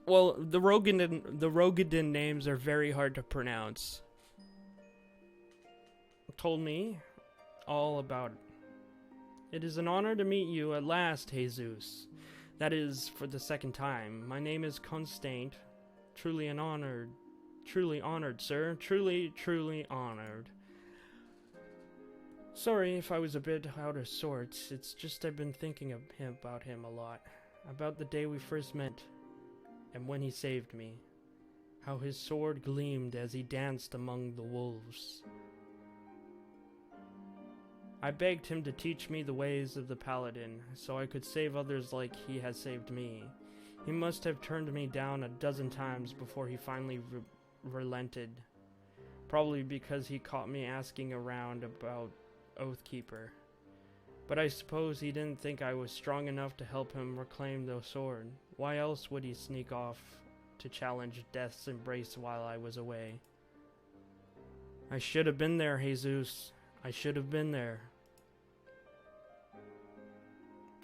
Speaker 1: Well, the Rogadin names are very hard to pronounce. Told me all about it. It is an honor to meet you at last, Haysoos. That is, for the second time. My name is Constant. Truly honored, sir. Truly honored. Sorry if I was a bit out of sorts. It's just I've been thinking about him a lot. About the day we first met, and when he saved me. How his sword gleamed as he danced among the wolves. I begged him to teach me the ways of the paladin, so I could save others like he has saved me. He must have turned me down a dozen times before he finally relented. Probably because he caught me asking around about Oathkeeper. But I suppose he didn't think I was strong enough to help him reclaim the sword. Why else would he sneak off to challenge Death's embrace while I was away? I should have been there, Haysoos. I should have been there.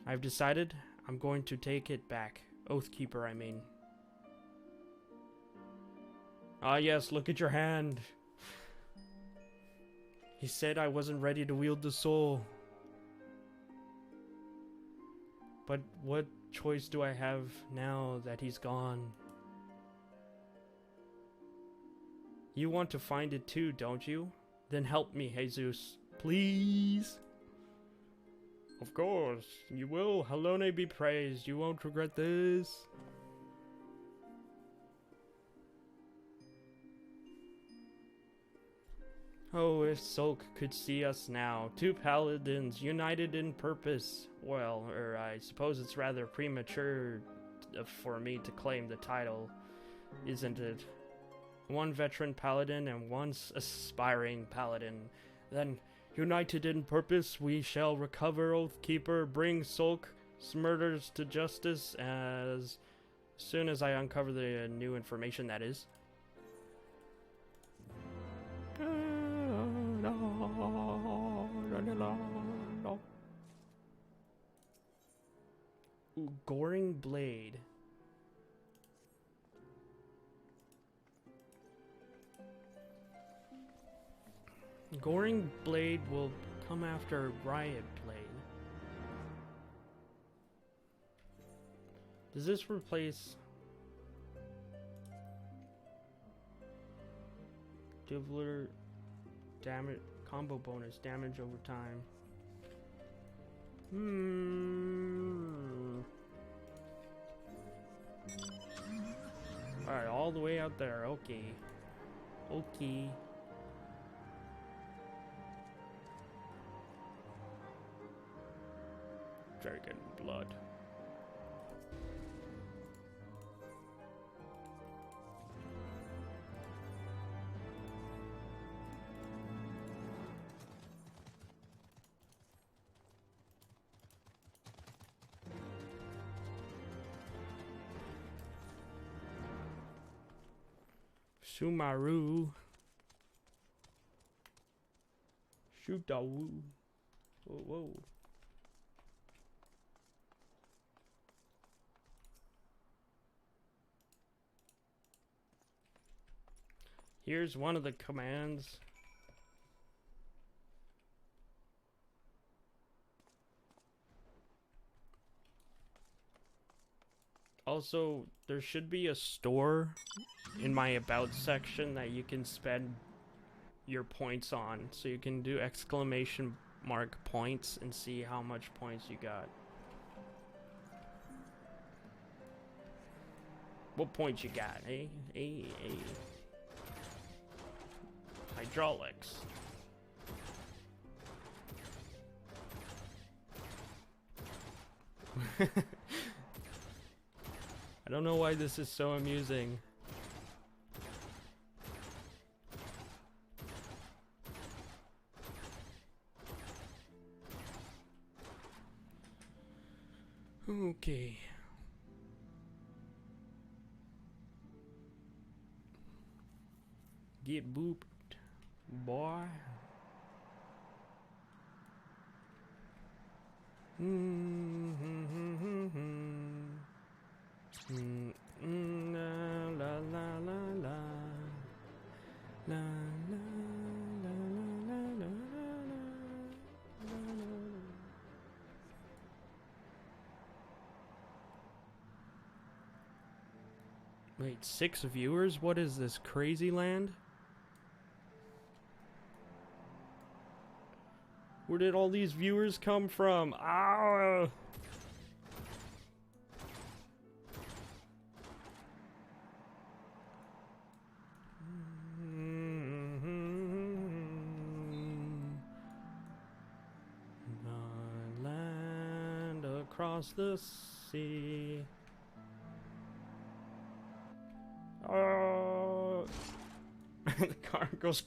Speaker 1: I've decided I'm going to take it back. Oathkeeper, I mean. Ah yes, look at your hand. He said I wasn't ready to wield the soul. But what choice do I have now that he's gone? You want to find it too, don't you? Then help me, Haysoos. Please. Of course, you will. Halone be praised. You won't regret this. Oh, if Sulk could see us now. Two paladins united in purpose. Well, I suppose it's rather premature for me to claim the title, isn't it? One veteran paladin and one aspiring paladin. Then, united in purpose, we shall recover Oathkeeper, bring Sulk's murders to justice as soon as I uncover the new information, that is. Ooh, Goring Blade. Goring Blade will come after Riot Blade. Does this replace Dibbler damage combo bonus damage over time? Alright, all the way out there, okay. Okay. Dragon blood. Sumaru. Shootawu. Whoa, whoa. Here's one of the commands. Also, there should be a store in my about section that you can spend your points on. So you can do exclamation mark points and see how much points you got. What points you got, eh? Hydraulics. I don't know why this is so amusing. Okay. Get booped, boy. La la la la la la la la la. Wait, 6 viewers? What is this, crazy land? Where did all these viewers come from? Ah! The land across the sea. Oh! The car goes.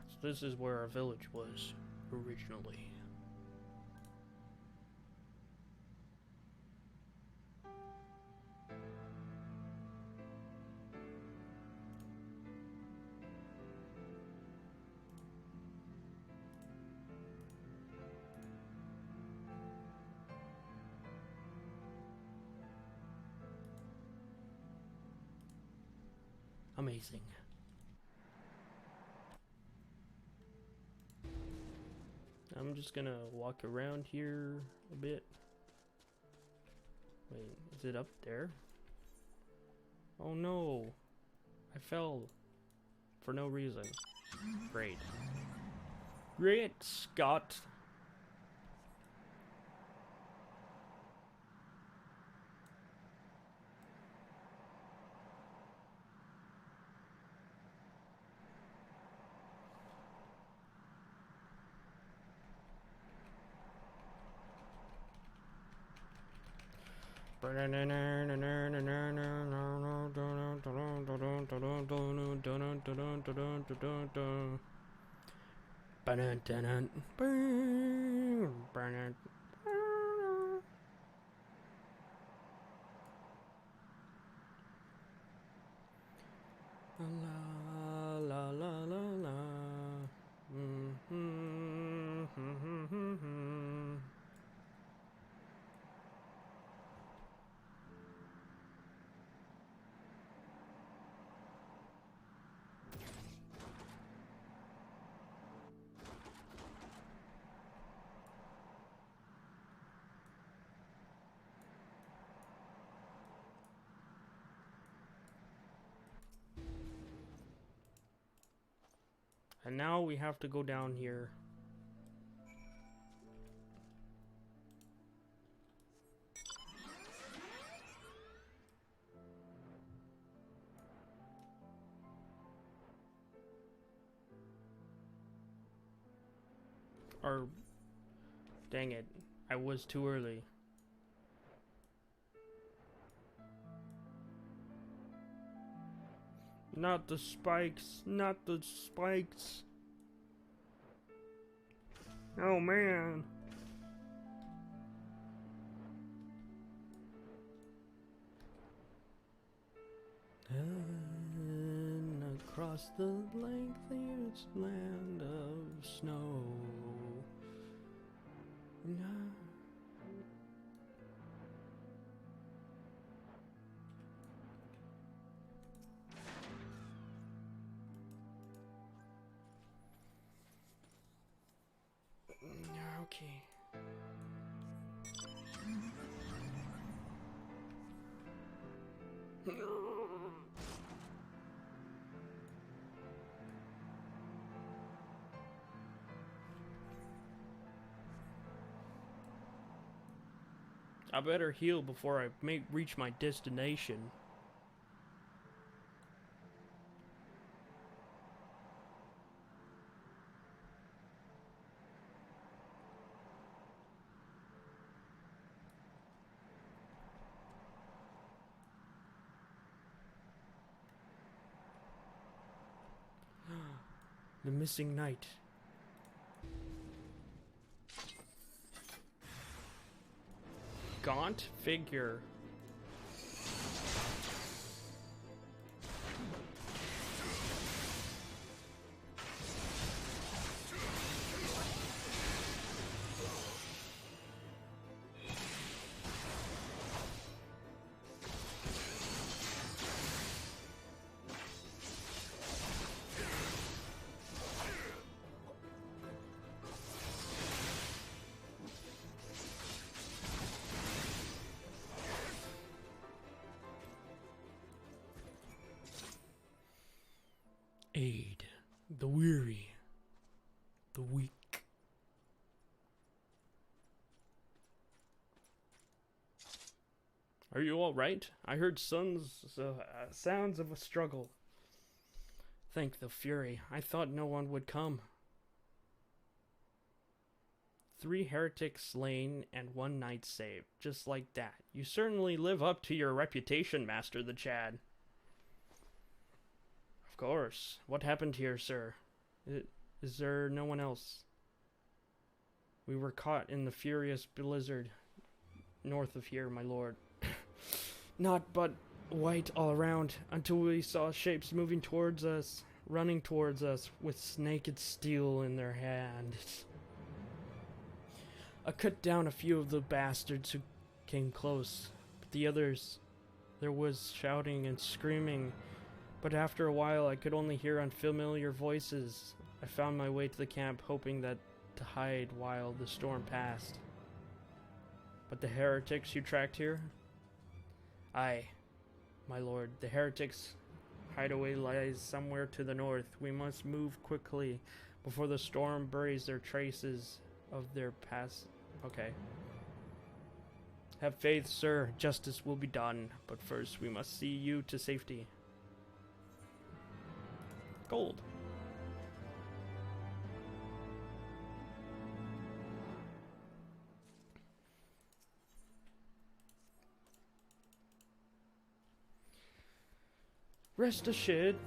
Speaker 1: So this is where our village was originally. Amazing. I'm just gonna walk around here a bit. Wait, is it up there? Oh no, I fell for no reason. Great. Great, Scott. La la la la la. And now we have to go down here. Or, dang it, I was too early. Not the spikes, not the spikes. Oh man. across the lengthiest land of snow. No. Okay. I better heal before I reach my destination. The missing knight. Gaunt figure. Aid the weary, the weak. Are you all right? I heard sounds of a struggle. Thank the Fury. I thought no one would come. 3 heretics slain and 1 knight saved. Just like that. You certainly live up to your reputation, Master the Chad. Of course. What happened here, sir? Is there no one else? We were caught in the furious blizzard north of here, my lord. Not but white all around until we saw shapes moving towards us, running towards us with naked steel in their hands. I cut down a few of the bastards who came close, but the others, there was shouting and screaming, but after a while I could only hear unfamiliar voices. I found my way to the camp hoping that to hide while the storm passed. But the heretics you tracked here? Aye, my lord, the heretics' hideaway lies somewhere to the north. We must move quickly before the storm buries their traces of their past. Okay. Have faith, sir. Justice will be done. But first, we must see you to safety. Gold. Rest assured,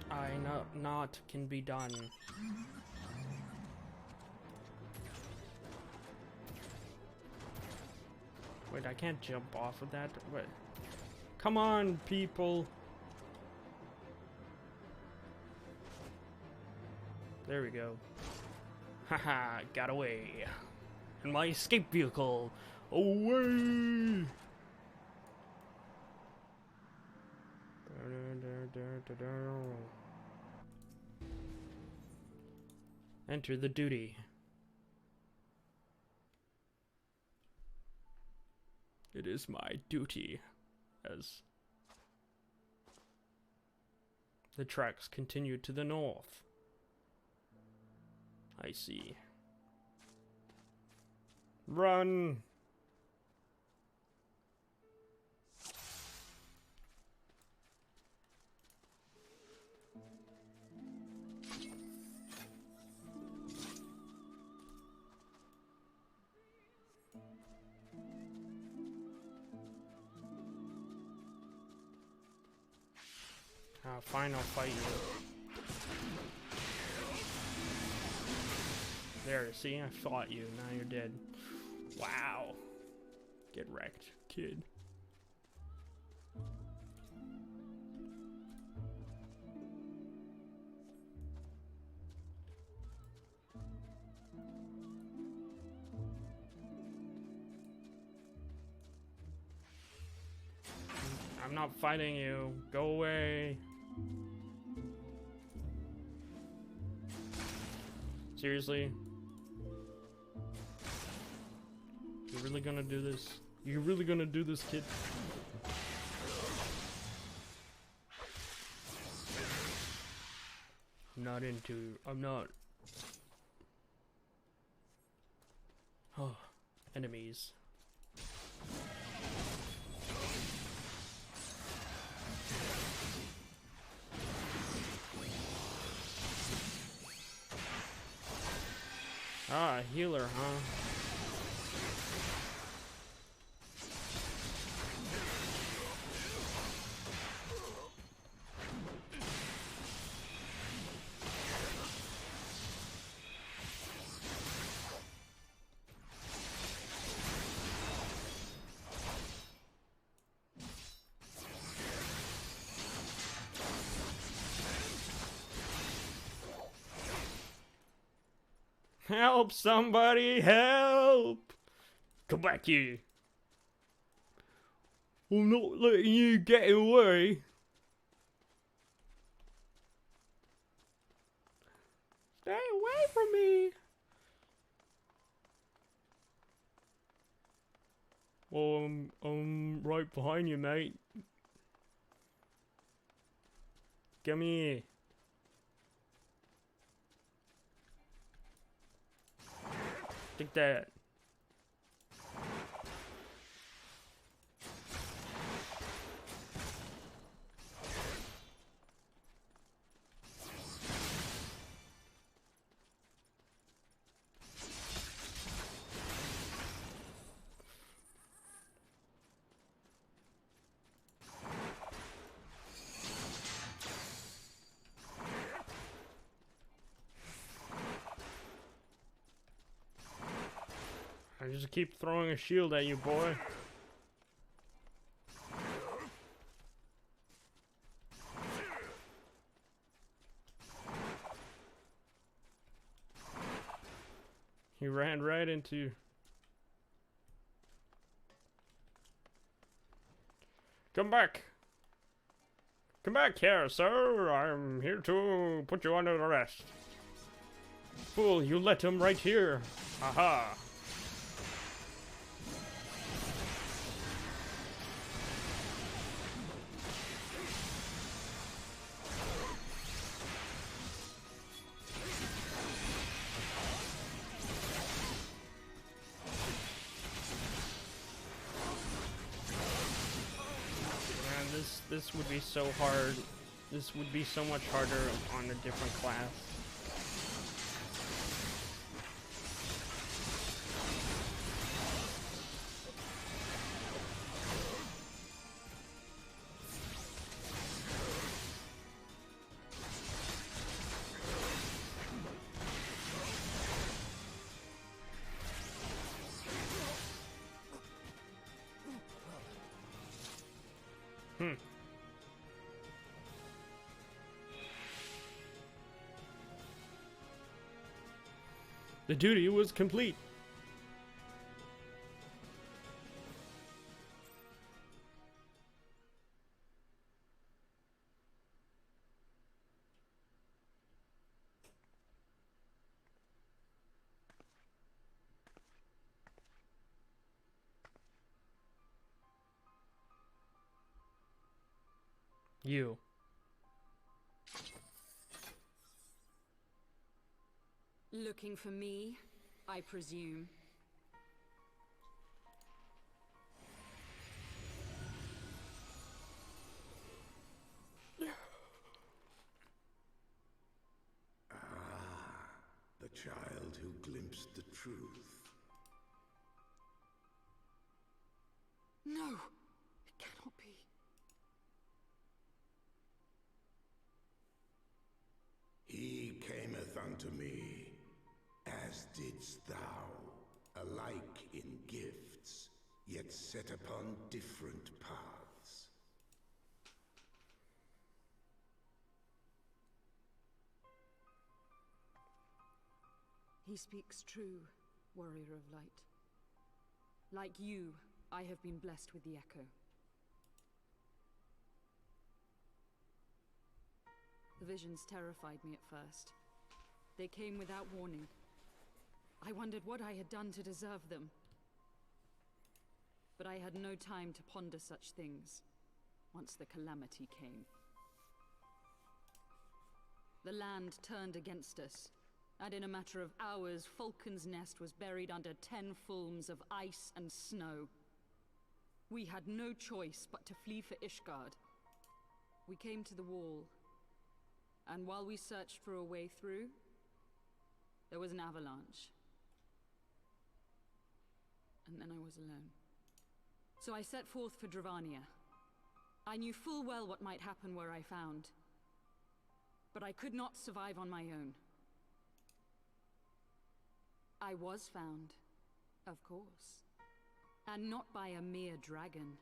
Speaker 1: I know not can be done. Wait, I can't jump off of that. Wait. Come on, people. There we go. Haha, got away. And my escape vehicle. Away! Enter the duty. It is my duty as the tracks continue to the north. I see. Run! Fine, I'll fight you. There, see? I fought you. Now you're dead. Wow. Get wrecked, kid. I'm not fighting you. Go away. Seriously? You're really gonna do this? You're really gonna do this, kid? I'm not. Oh, enemies. Ah, healer, huh? Help, somebody, help! Come back here. I'm not letting you get away. Stay away from me. Well, I'm right behind you, mate. Come here. Take that. I just keep throwing a shield at you, boy. He ran right into... Come back! Come back here, sir! I'm here to put you under arrest. Fool, you let him right here. Aha! This would be so hard. This would be so much harder on a different class. The duty was complete. You.
Speaker 6: Looking for me, I presume.
Speaker 3: The child who glimpsed the truth.
Speaker 6: No, it cannot be.
Speaker 3: He cameth unto me, as didst thou, alike in gifts, yet set upon different paths.
Speaker 6: He speaks true, warrior of light. Like you, I have been blessed with the echo. The visions terrified me at first. They came without warning. I wondered what I had done to deserve them. But I had no time to ponder such things once the calamity came. The land turned against us, and in a matter of hours, Falcon's Nest was buried under 10 fulms of ice and snow. We had no choice but to flee for Ishgard. We came to the wall, and while we searched for a way through, there was an avalanche. And then I was alone. So I set forth for Dravania. I knew full well what might happen where I found. But I could not survive on my own. I was found, of course. And not by a mere dragon,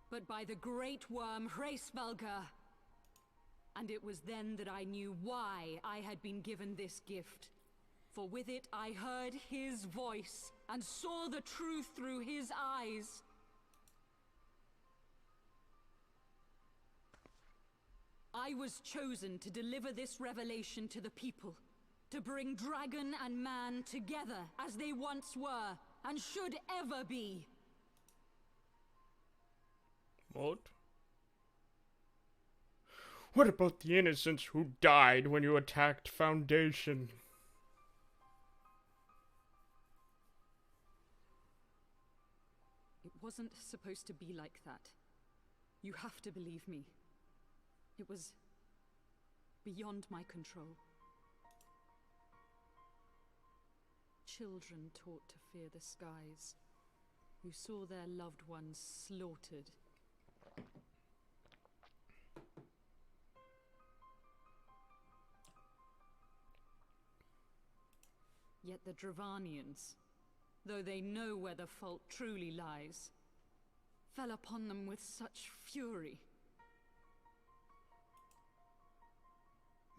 Speaker 6: but by the great worm Hraesvelgr. And it was then that I knew why I had been given this gift. For with it I heard his voice, and saw the truth through his eyes. I was chosen to deliver this revelation to the people, to bring dragon and man together as they once were, and should ever be.
Speaker 1: What? What about the innocents who died when you attacked Foundation?
Speaker 6: It wasn't supposed to be like that. You have to believe me. It was beyond my control. Children taught to fear the skies, who saw their loved ones slaughtered. Yet the Dravanians, though they know where the fault truly lies, fell upon them with such fury.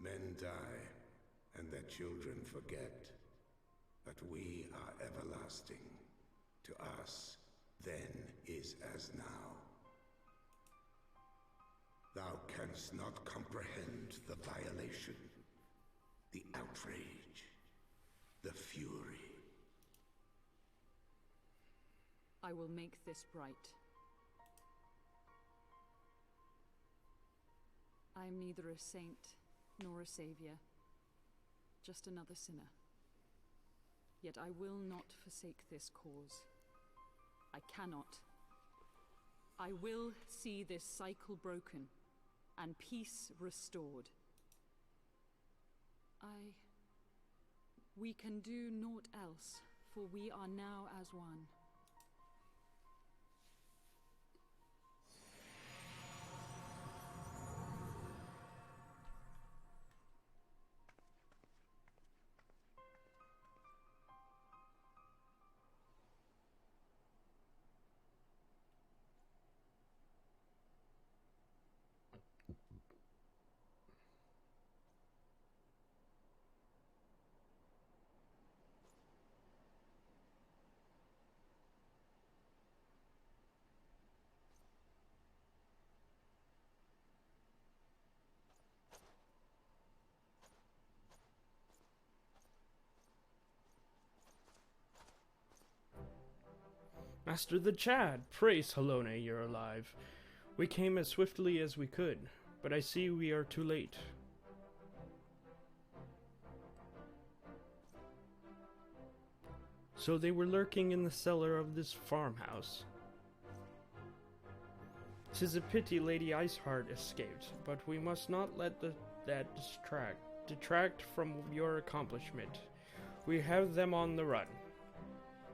Speaker 7: Men die, and their children forget. But we are everlasting. To us, then is as now. Thou canst not comprehend the violation, the outrage, the fury.
Speaker 6: I will make this right. I am neither a saint nor a savior, just another sinner. Yet I will not forsake this cause. I cannot. I will see this cycle broken and peace restored. We can do naught else, for we are now as one.
Speaker 1: Master the Chad, praise Halone, you're alive. We came as swiftly as we could, but I see we are too late. So they were lurking in the cellar of this farmhouse. 'Tis a pity Lady Iceheart escaped, but we must not let that detract from your accomplishment. We have them on the run.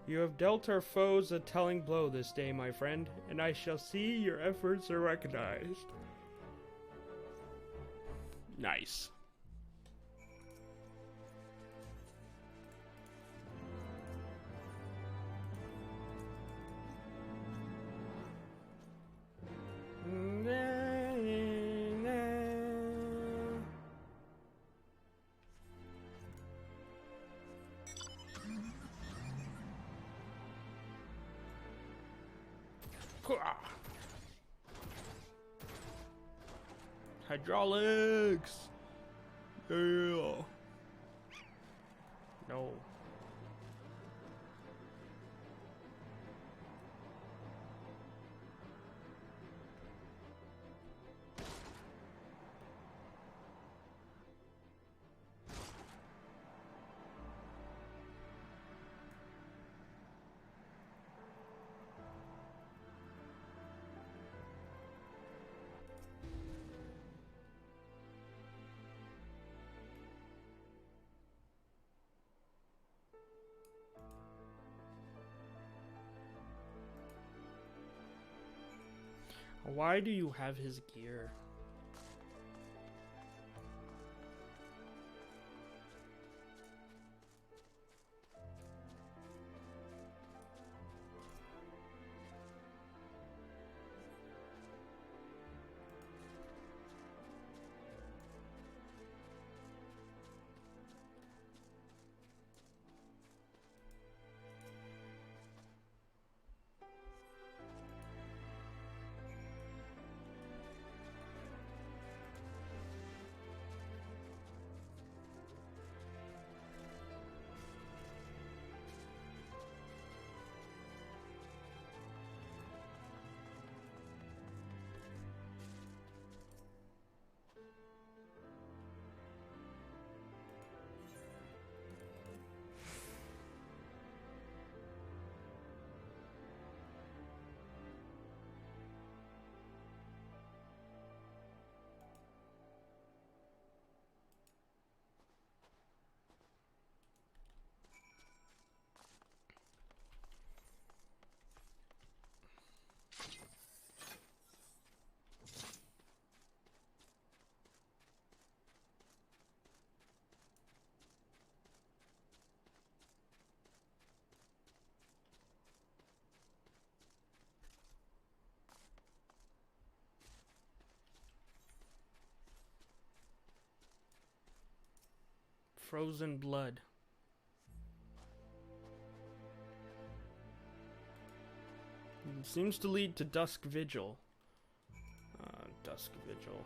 Speaker 1: You have dealt our foes a telling blow this day, my friend, and I shall see your efforts are recognized. Nice. Hydraulics! Yeah. No. Why do you have his gear? Frozen blood. Seems to lead to Dusk Vigil. Dusk Vigil.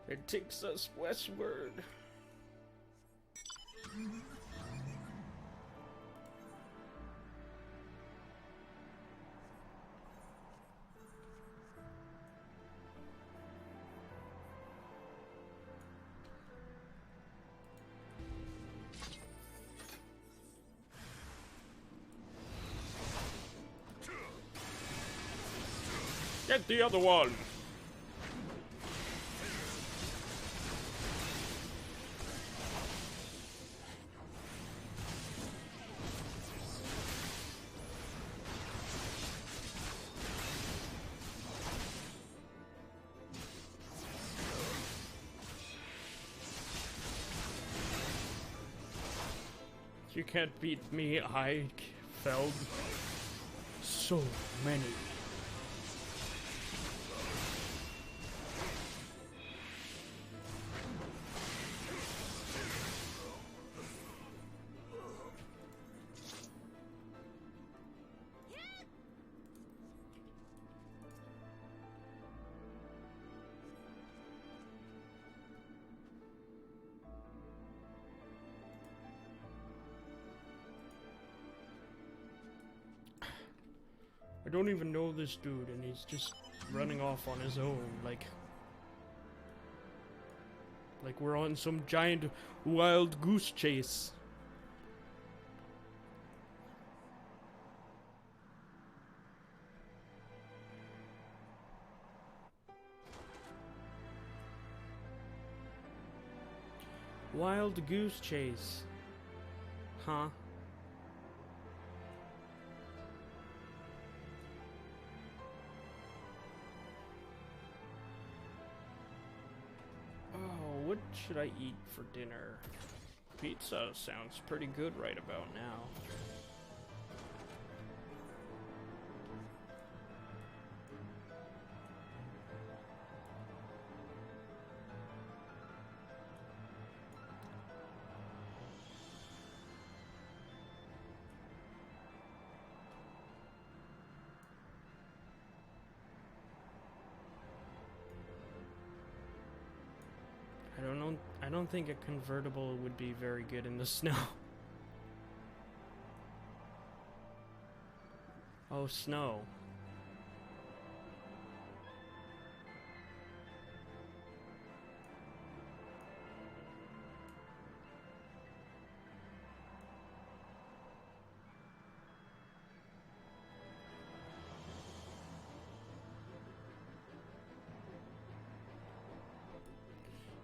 Speaker 1: It takes us westward. Get the other one! You can't beat me, I felled so many. I don't even know this dude, and he's just running off on his own, like we're on some giant wild goose chase. Wild goose chase. Huh? What should I eat for dinner? Pizza sounds pretty good right about now. don't think a convertible would be very good in the snow. Oh, snow.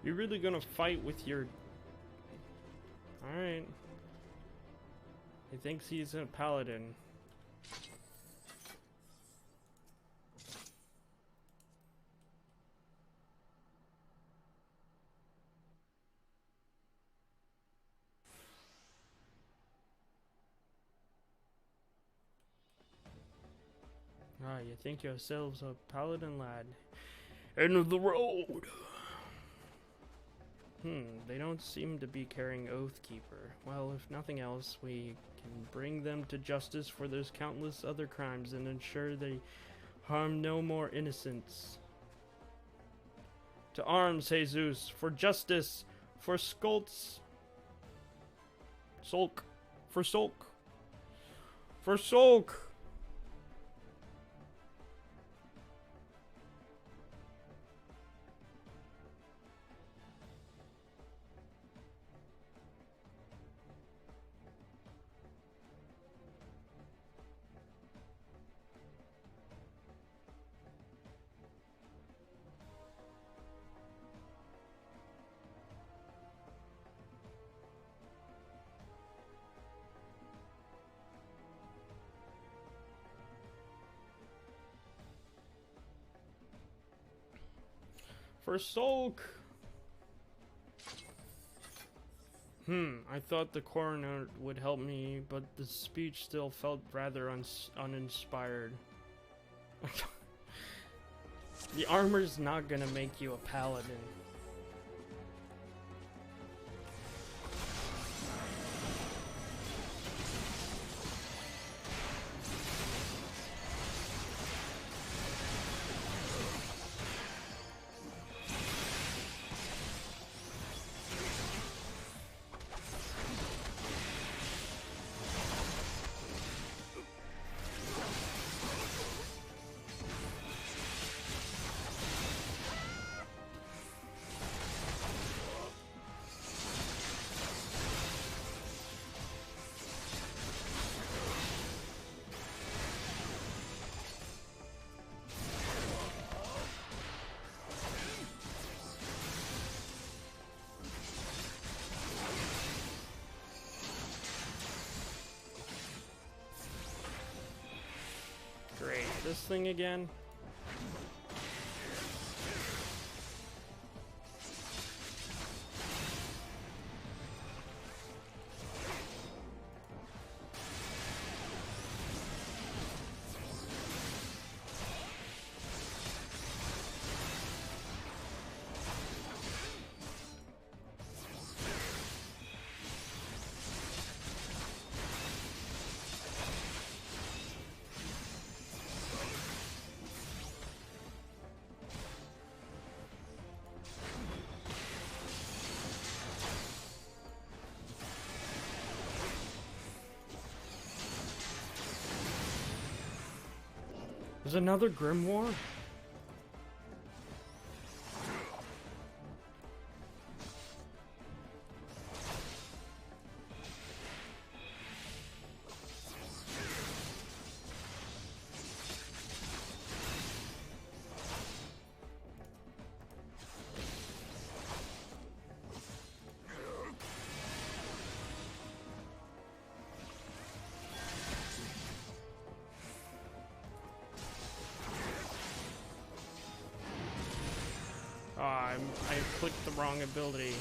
Speaker 1: You're really gonna fight with your... Alright. He thinks he's a paladin. Ah, you think yourselves a paladin, lad. End of the road! They don't seem to be carrying Oathkeeper. Well, if nothing else, we can bring them to justice for those countless other crimes and ensure they harm no more innocents. To arms, Haysoos, for justice, for Sulk, for Sulk, for Sulk! For Sulk! I thought the coroner would help me, but the speech still felt rather uninspired. The armor's not gonna make you a paladin. Great, this thing again. There's another Grimoire? I clicked the wrong ability.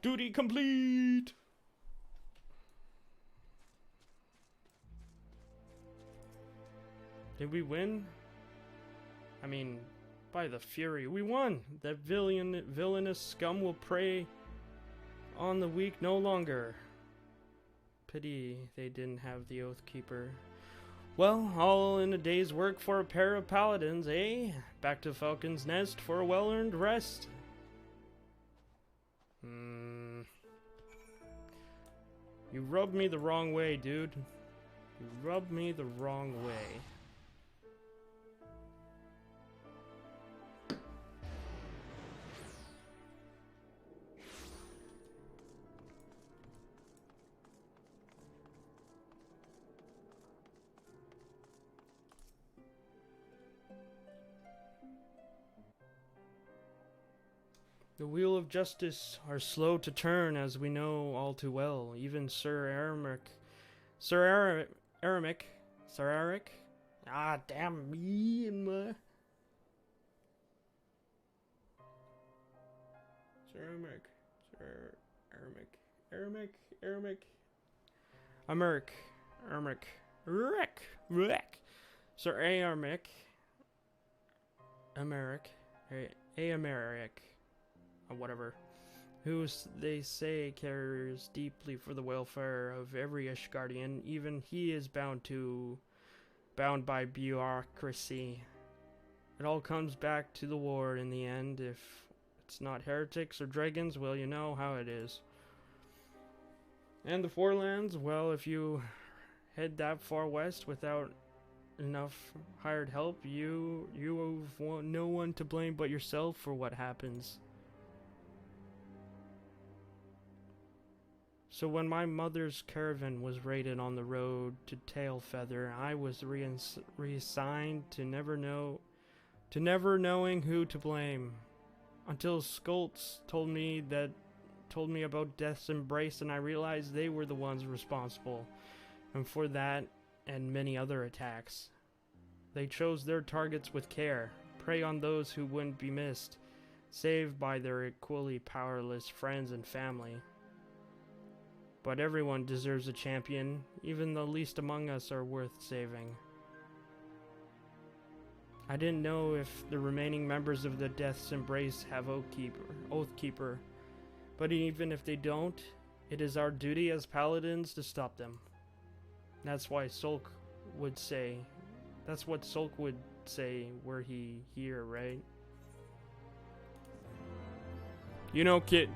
Speaker 1: Duty complete! Did we win? I mean, by the Fury, we won! That villainous scum will prey on the weak no longer. Pity they didn't have the Oathkeeper. Well, all in a day's work for a pair of paladins, eh? Back to Falcon's Nest for a well-earned rest. You rubbed me the wrong way, dude. You rubbed me the wrong way. The wheel of justice are slow to turn, as we know all too well. Even Sir Eric. Ah, damn me and my... Sir Americ, whatever, who they say cares deeply for the welfare of every Ishgardian. Even he is bound by bureaucracy. It all comes back to the war in the end. If it's not heretics or dragons, well, you know how it is. And the Forelands, well, if you head that far west without enough hired help, you have no one to blame but yourself for what happens. So when my mother's caravan was raided on the road to Tailfeather, I was reassigned to never knowing who to blame, until Skults told me about Death's Embrace, and I realized they were the ones responsible, and for that and many other attacks. They chose their targets with care, prey on those who wouldn't be missed, saved by their equally powerless friends and family. But everyone deserves a champion. Even the least among us are worth saving. I didn't know if the remaining members of the Death's Embrace have Oathkeeper, but even if they don't, it is our duty as paladins to stop them. That's what Sulk would say were he here, right? You know, kid,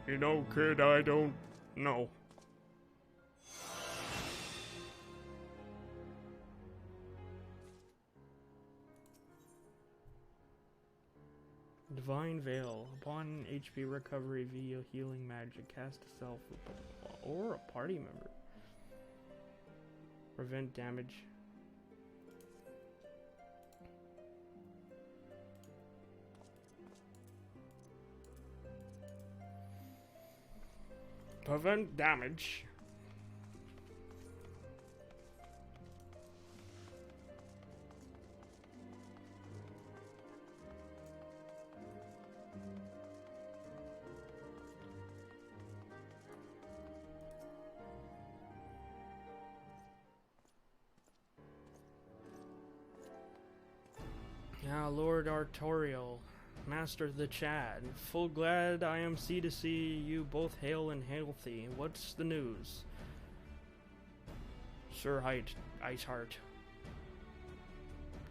Speaker 1: I don't know. Divine Veil. Upon HP recovery via healing magic, cast a self or a party member. Prevent damage. Prevent damage. Ah, Lord Artorial, Master the Chad, full glad I am to see you both hale and healthy. What's the news? Sir Iceheart.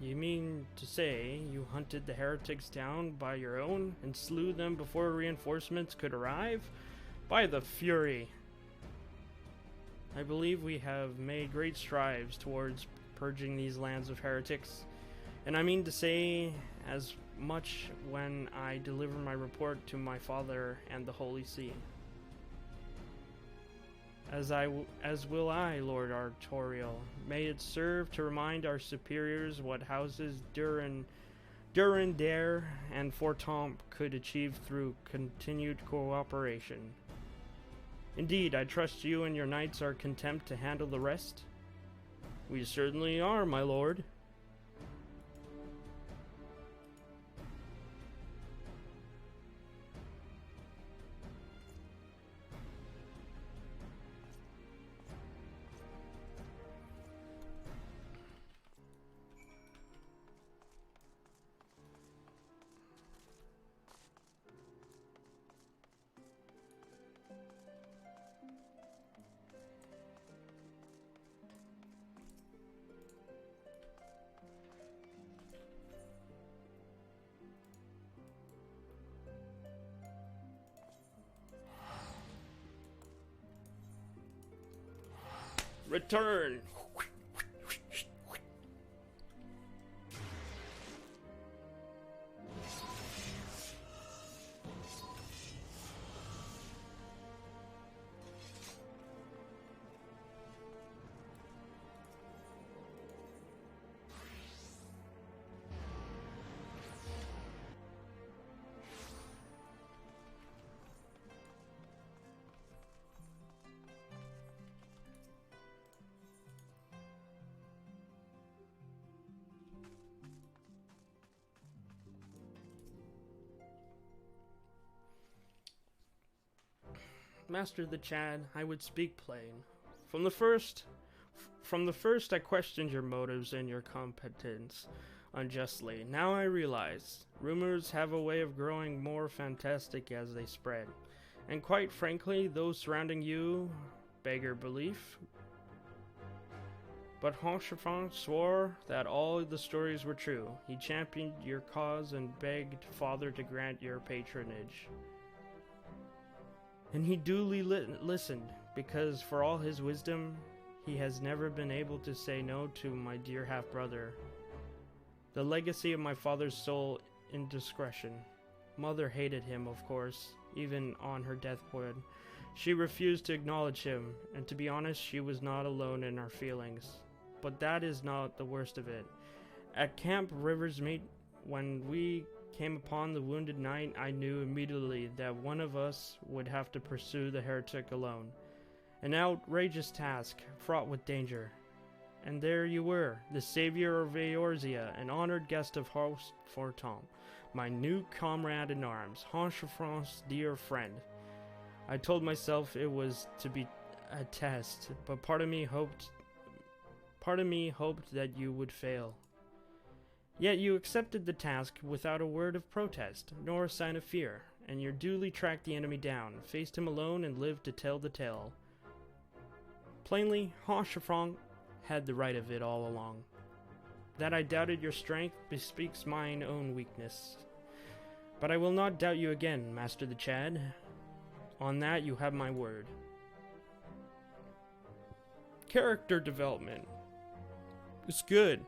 Speaker 1: You mean to say you hunted the heretics down by your own and slew them before reinforcements could arrive? By the Fury! I believe we have made great strides towards purging these lands of heretics, and I mean to say as much when I deliver my report to my father and the Holy See. As will I, Lord Artorial. May it serve to remind our superiors what houses Durin Dare and Fortomp could achieve through continued cooperation. Indeed, I trust you and your knights are content to handle the rest? We certainly are, my lord. Return! Master the Chad, I would speak plain. From the first, I questioned your motives and your competence unjustly. Now I realize rumors have a way of growing more fantastic as they spread. And quite frankly, those surrounding you beggar belief. But Honchefant swore that all the stories were true. He championed your cause and begged Father to grant your patronage. And he duly listened, because for all his wisdom, he has never been able to say no to my dear half-brother. The legacy of my father's sole indiscretion. Mother hated him, of course, even on her deathbed. She refused to acknowledge him, and to be honest, she was not alone in her feelings. But that is not the worst of it. At Camp Riversmeet, when we came upon the wounded knight, I knew immediately that one of us would have to pursue the heretic alone. An outrageous task, fraught with danger. And there you were, the savior of Eorzea, an honored guest of Host Fortom, my new comrade in arms, Honchefant's dear friend. I told myself it was to be a test, but part of me hoped that you would fail. Yet you accepted the task without a word of protest, nor a sign of fear, and you duly tracked the enemy down, faced him alone, and lived to tell the tale. Plainly, Honchefant had the right of it all along. That I doubted your strength bespeaks mine own weakness. But I will not doubt you again, Master the Chad. On that you have my word. Character development. It's good.